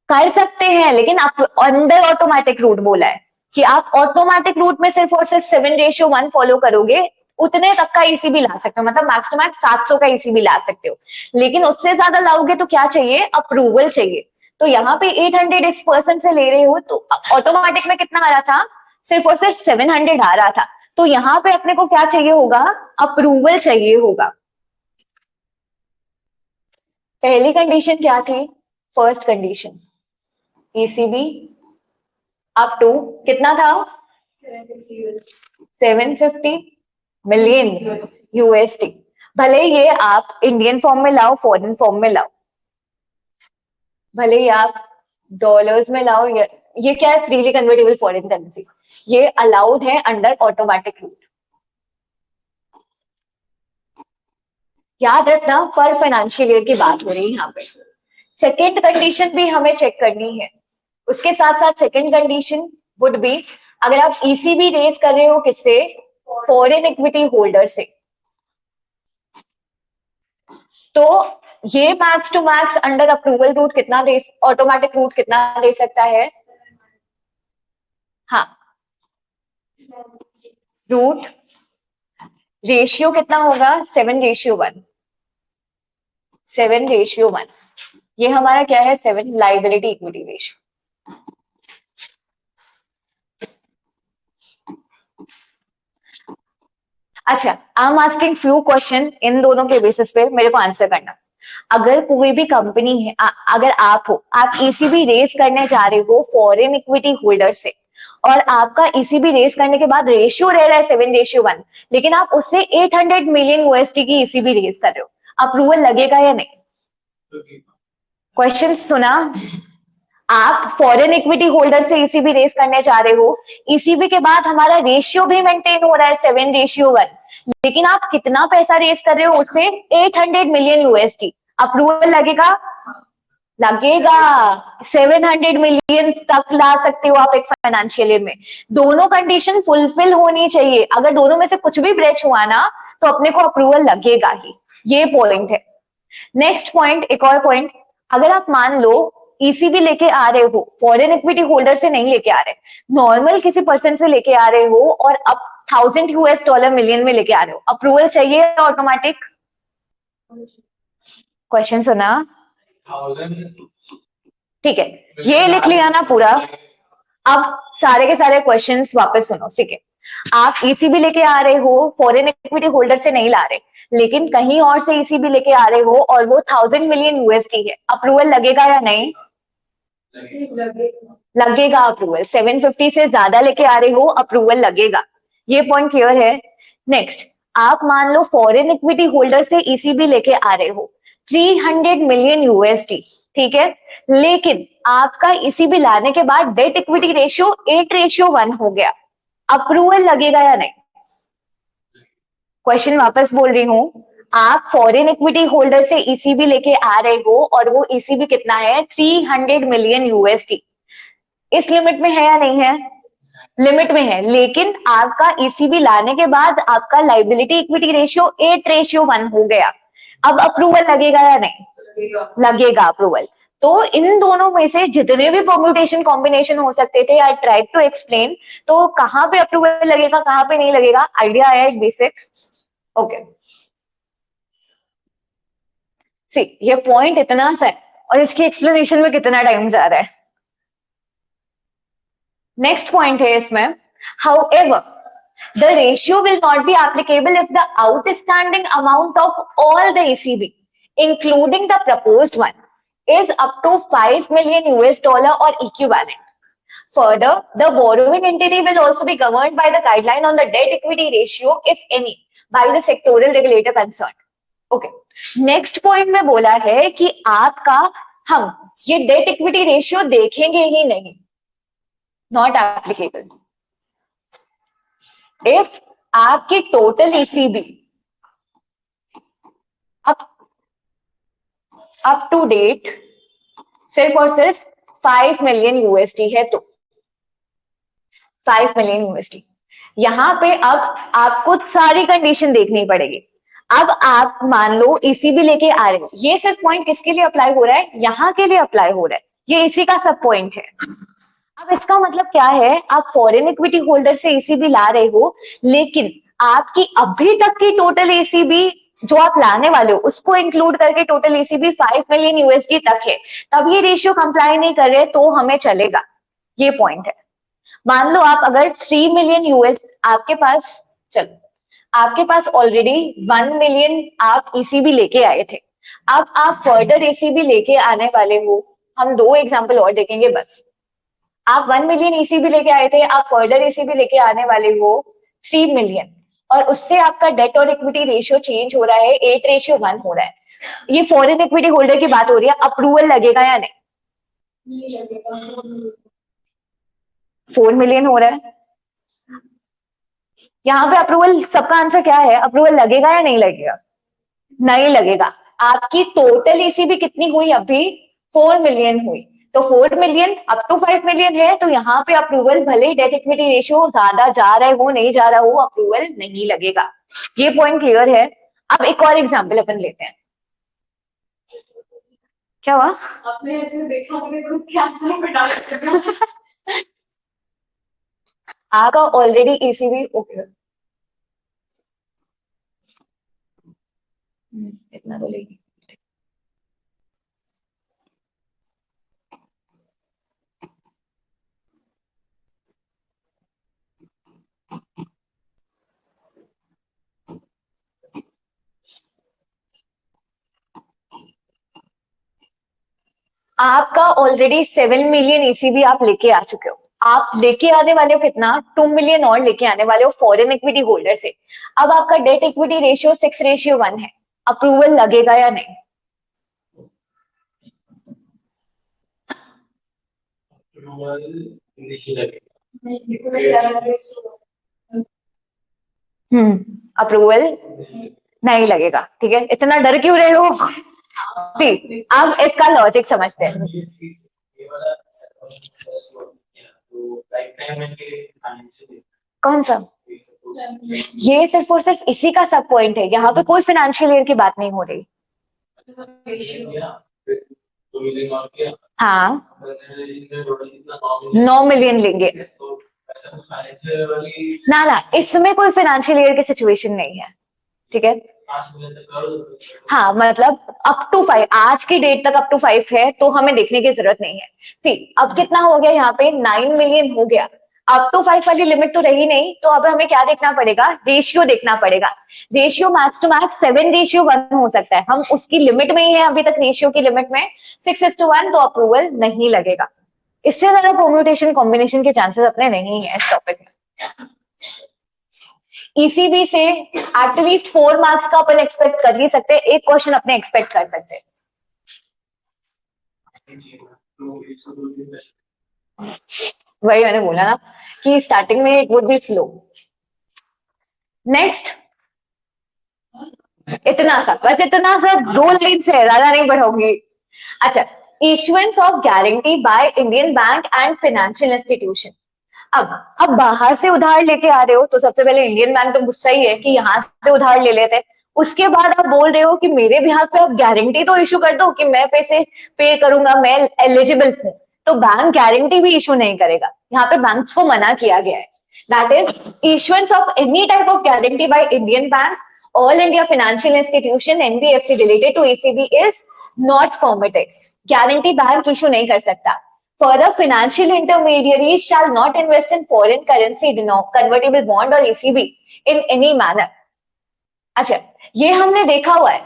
[SPEAKER 1] कर सकते हैं, लेकिन आप अंडर ऑटोमेटिक रूट बोला है कि आप ऑटोमेटिक रूट में सिर्फ और सिर्फ 7:1 फॉलो करोगे, उतने तक का ईसीबी ला सकते हो, मतलब मैक्स टू मैक्स 700 का ईसीबी ला सकते हो। लेकिन उससे ज्यादा लाओगे तो क्या चाहिए? अप्रूवल चाहिए। तो यहाँ पे 800 इस पर्सन से ले रहे हो तो ऑटोमेटिक में कितना आ रहा था? सिर्फ और सिर्फ 700 आ रहा था। तो यहाँ पे अपने को क्या चाहिए होगा? अप्रूवल चाहिए होगा। पहली कंडीशन क्या थी? First condition, ECB up to कितना था? 750 मिलियन यूएसडी। भले ये आप इंडियन फॉर्म में लाओ, फॉरेन फॉर्म में लाओ, भले ही आप डॉलर्स में लाओ, ये क्या है? फ्रीली कन्वर्टेबल फॉरेन करेंसी, ये अलाउड है अंडर ऑटोमेटिक रूट। याद रखना पर फाइनेंशियल ईयर की बात हो रही है यहाँ पे। सेकेंड कंडीशन भी हमें चेक करनी है, उसके साथ साथ सेकेंड कंडीशन वुड बी, अगर आप ईसीबी रेज कर रहे हो किससे? फॉरेन इक्विटी होल्डर से, तो ये max to max under approval route कितना दे, ऑटोमेटिक रूट कितना दे सकता है? हाँ, रूट रेशियो कितना होगा? 7:1, 7:1। ये हमारा क्या है? 7 लाइबिलिटी इक्विटी रेशियो। अच्छा, I am asking few question, इन दोनों के बेसिस पे मेरे को आंसर करना। अगर कोई भी कंपनी है, अगर आप हो, आप ईसीबी रेस करने जा रहे हो फॉरेन इक्विटी होल्डर से, और आपका ईसीबी रेस करने के बाद रेशियो रह रहा है 7:1, लेकिन आप उससे 800 मिलियन यूएसडी की ईसीबी रेस कर रहे हो, अप्रूवल लगेगा या नहीं? क्वेश्चन सुना? आप फॉरेन इक्विटी होल्डर से ईसीबी रेस करने जा रहे हो, ईसीबी के बाद हमारा रेशियो भी मेंटेन हो रहा है 7:1, लेकिन आप कितना पैसा रेस कर रहे हो? उससे 800 मिलियन यूएसडी, अप्रूवल लगेगा? लगेगा। 700 मिलियन तक ला सकते हो आप एक फाइनेंशियल ईयर में। दोनों कंडीशन फुलफिल होनी चाहिए, अगर दोनों में से कुछ भी ब्रेच हुआ ना तो अपने को अप्रूवल लगेगा ही। ये पॉइंट है। नेक्स्ट पॉइंट, एक और पॉइंट, अगर आप मान लो ईसीबी लेके आ रहे हो, फॉरेन इक्विटी होल्डर से नहीं लेके आ रहे, नॉर्मल किसी पर्सन से लेके आ रहे हो, और अब $1000 मिलियन में लेके आ रहे हो, अप्रूवल चाहिए ऑटोमेटिक? क्वेश्चन सुना?
[SPEAKER 2] 1000
[SPEAKER 1] ठीक है, ये लिख लिया ना पूरा। अब सारे के सारे क्वेश्चंस वापस सुनो, ठीक है? आप ईसीबी लेके आ रहे हो, फॉरेन इक्विटी होल्डर से नहीं ला रहे, लेकिन कहीं और से ईसीबी लेके आ रहे हो और वो 1000 मिलियन यूएसडी है, अप्रूवल लगेगा या नहीं? लगेगा अप्रूवल। 750 से ज्यादा लेके आ रहे हो, अप्रूवल लगेगा। ये पॉइंट क्लियर है? नेक्स्ट, आप मान लो फॉरेन इक्विटी होल्डर से ईसीबी लेके आ रहे हो 300 मिलियन यूएसडी, ठीक है, लेकिन आपका ईसीबी लाने के बाद डेट इक्विटी रेशियो 8:1 हो गया, अप्रूवल लगेगा या नहीं? क्वेश्चन वापस बोल रही हूं, आप फॉरेन इक्विटी होल्डर से ईसीबी लेके आ रहे हो और वो ईसीबी कितना है? 300 मिलियन यूएसडी। इस लिमिट में है या नहीं है? लिमिट में है, लेकिन आपका ईसीबी लाने के बाद आपका लाइबिलिटी इक्विटी रेशियो 8:1 हो गया, अब अप्रूवल लगेगा या नहीं? लगेगा अप्रूवल। तो इन दोनों में से जितने भी परम्यूटेशन कॉम्बिनेशन हो सकते थे, आई ट्राइड टू एक्सप्लेन, तो कहां पे अप्रूवल लगेगा, कहां पे नहीं लगेगा, आइडिया आया एक बेसिक? ओके, सी ये पॉइंट इतना सा है और इसकी एक्सप्लेनेशन में कितना टाइम जा रहा है। नेक्स्ट पॉइंट है इसमें, however the ratio will not be applicable if the outstanding amount of all the ECB including the proposed one is up to $5 million or equivalent. Further, the borrowing entity will also be governed by the guideline on the debt equity ratio, if any, by the sectoral regulator concerned. Okay. Next point में बोला है कि आपका, हम ये debt equity ratio देखेंगे ही नहीं, नॉट एप्लीकेबल इफ आपकी total ECB up to date सिर्फ और सिर्फ 5 मिलियन यूएसडी है, तो 5 मिलियन यूएसडी। यहां पे अब आपको सारी कंडीशन देखनी पड़ेगी। अब आप मान लो ईसीबी लेके आ रहे हो, ये सिर्फ पॉइंट किसके लिए अप्लाई हो रहा है? यहाँ के लिए अप्लाई हो रहा है, ये इसी का सब पॉइंट है। अब इसका मतलब क्या है? आप फॉरेन इक्विटी होल्डर से ईसीबी ला रहे हो, लेकिन आपकी अभी तक की टोटल ईसीबी जो आप लाने वाले हो उसको इंक्लूड करके टोटल ईसीबी 5 मिलियन यूएसडी तक है, तब ये रेशियो कंप्लाई नहीं कर रहे तो हमें चलेगा। ये पॉइंट है। मान लो आप अगर 3 मिलियन यूएस आपके पास, चलो आपके पास ऑलरेडी 1 मिलियन आप ईसीबी लेके आए थे, अब आप फर्दर ईसीबी लेके आने वाले हो। हम 2 एग्जांपल और देखेंगे बस। आप 1 मिलियन ईसीबी लेके आए थे, आप फर्दर ईसीबी लेके आने वाले हो 3 मिलियन, और उससे आपका डेट और इक्विटी रेशियो चेंज हो रहा है, 8:1 हो रहा है। ये फॉरेन इक्विटी होल्डर की बात हो रही है, अप्रूवल लगेगा या नहीं? 4 मिलियन हो रहा है, यहाँ पे अप्रूवल, सबका आंसर क्या है? अप्रूवल लगेगा या नहीं लगेगा? नहीं लगेगा। आपकी टोटल ईसीबी कितनी हुई? अभी 4 मिलियन हुई, तो 4 मिलियन अप टू 5 मिलियन है, तो यहाँ पे अप्रूवल, भले ही डेट इक्विटी रेशियो ज्यादा जा रहा हो नहीं जा रहा हो, अप्रूवल नहीं लगेगा। ये पॉइंट क्लियर है? अब एक और एग्जाम्पल अपन लेते हैं। क्या हुआ?
[SPEAKER 3] आपने ऐसे देखा मैंने खुद के आंसर पे डाल दिया।
[SPEAKER 1] आपका ऑलरेडी ईसीबी ओके, इतना तो लेगी। आपका ऑलरेडी 7 मिलियन ईसीबी आप लेके आ चुके हो। आप लेके आने वाले हो कितना? 2 मिलियन और लेके आने वाले हो फॉरेन इक्विटी होल्डर से। अब आपका डेट इक्विटी रेशियो 6:1 है। अप्रूवल लगेगा या नहीं?
[SPEAKER 2] अप्रूवल नहीं लगेगा।
[SPEAKER 1] अप्रूवल नहीं लगेगा, ठीक है। इतना डर क्यों रहे हो? सी, अब इसका लॉजिक समझते हैं।
[SPEAKER 2] ये वाला तो लाइफ टाइम में के फाइनेंशियल
[SPEAKER 1] कौन सा? ये सिर्फ और सिर्फ इसी का सब पॉइंट है, यहाँ पे कोई फाइनेंशियल ईयर की बात नहीं हो रही। हाँ, 9 मिलियन लेंगे ना ना, इसमें कोई फाइनेंशियल ईयर की सिचुएशन नहीं है, ठीक है। हाँ, मतलब अप टू 5, आज की डेट तक अप टू 5 है, तो हमें देखने की जरूरत नहीं है। सी, अब कितना हो गया यहाँ पे? 9 मिलियन हो गया। अप टू 5 वाली लिमिट तो रही नहीं, तो अब हमें क्या देखना पड़ेगा? रेशियो देखना पड़ेगा। रेशियो मैक्स टू मैक्स 7:1 हो सकता है, हम उसकी लिमिट में ही है अभी तक, रेशियो की लिमिट में 6:1, तो अप्रूवल नहीं लगेगा। इससे ज्यादा परम्यूटेशन कॉम्बिनेशन के चांसेस अपने नहीं है इस टॉपिक में। ईसीबी से एटलीस्ट 4 मार्क्स का अपन एक्सपेक्ट कर ही सकते हैं, एक क्वेश्चन अपने एक्सपेक्ट कर सकते हैं। वही मैंने बोला ना कि स्टार्टिंग में it would be slow. Next, इतना सा, बस इतना सा, 2 लाइन से ज्यादा नहीं बढ़ाऊंगी। अच्छा, issuance of guarantee by Indian bank and financial institution. अब बाहर से उधार लेके आ रहे हो, तो सबसे पहले इंडियन बैंक तो गुस्सा ही है कि यहाँ से उधार ले लेते हैं। उसके बाद आप बोल रहे हो कि मेरे बिहाफ पे आप गारंटी तो इशू कर दो कि मैं पैसे पे करूंगा, मैं एलिजिबल हूँ। तो बैंक गारंटी भी इशू नहीं करेगा, यहाँ पे बैंक को मना किया गया है। That is, issuance of any type of guarantee by Indian bank, all India financial institution, NBFC related to ECB is not permitted. Guarantee bank issue नहीं कर सकता। Further, financial intermediaries shall not invest in foreign currency convertible bond or ECB in any manner. अच्छा, ये हमने देखा हुआ है।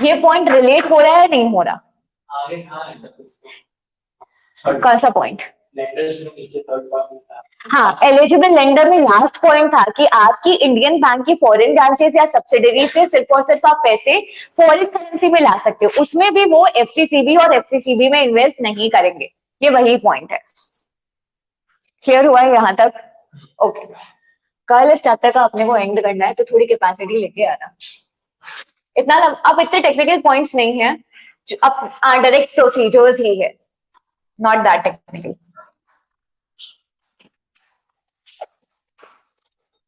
[SPEAKER 1] ये पॉइंट रिलेट हो रहा है नहीं हो रहा?
[SPEAKER 2] आगे था ऐसा कुछ,
[SPEAKER 1] कौन सा पॉइंट?
[SPEAKER 2] लेंडर्स में नीचे थर्ड पार्टी था।
[SPEAKER 1] हाँ, एलिजिबल लेंडर में लास्ट पॉइंट था कि आपकी इंडियन बैंक की फॉरेन ब्रांचेस या सब्सिडरी से सिर्फ और सिर्फ आप पैसे फॉरेन करेंसी में ला सकते हो, उसमें भी वो एफसीसीबी और एफसीसीबी में इन्वेस्ट नहीं करेंगे। ये वही पॉइंट है। क्लियर हुआ है यहाँ तक? ओके, कल इस चैप्टर का अपने को एंड करना है, तो थोड़ी कैपेसिटी लेके आना। इतना अब इतने टेक्निकल पॉइंट्स नहीं है, अब डायरेक्ट प्रोसीजर्स ही है, नॉट दैट टेक्निकल।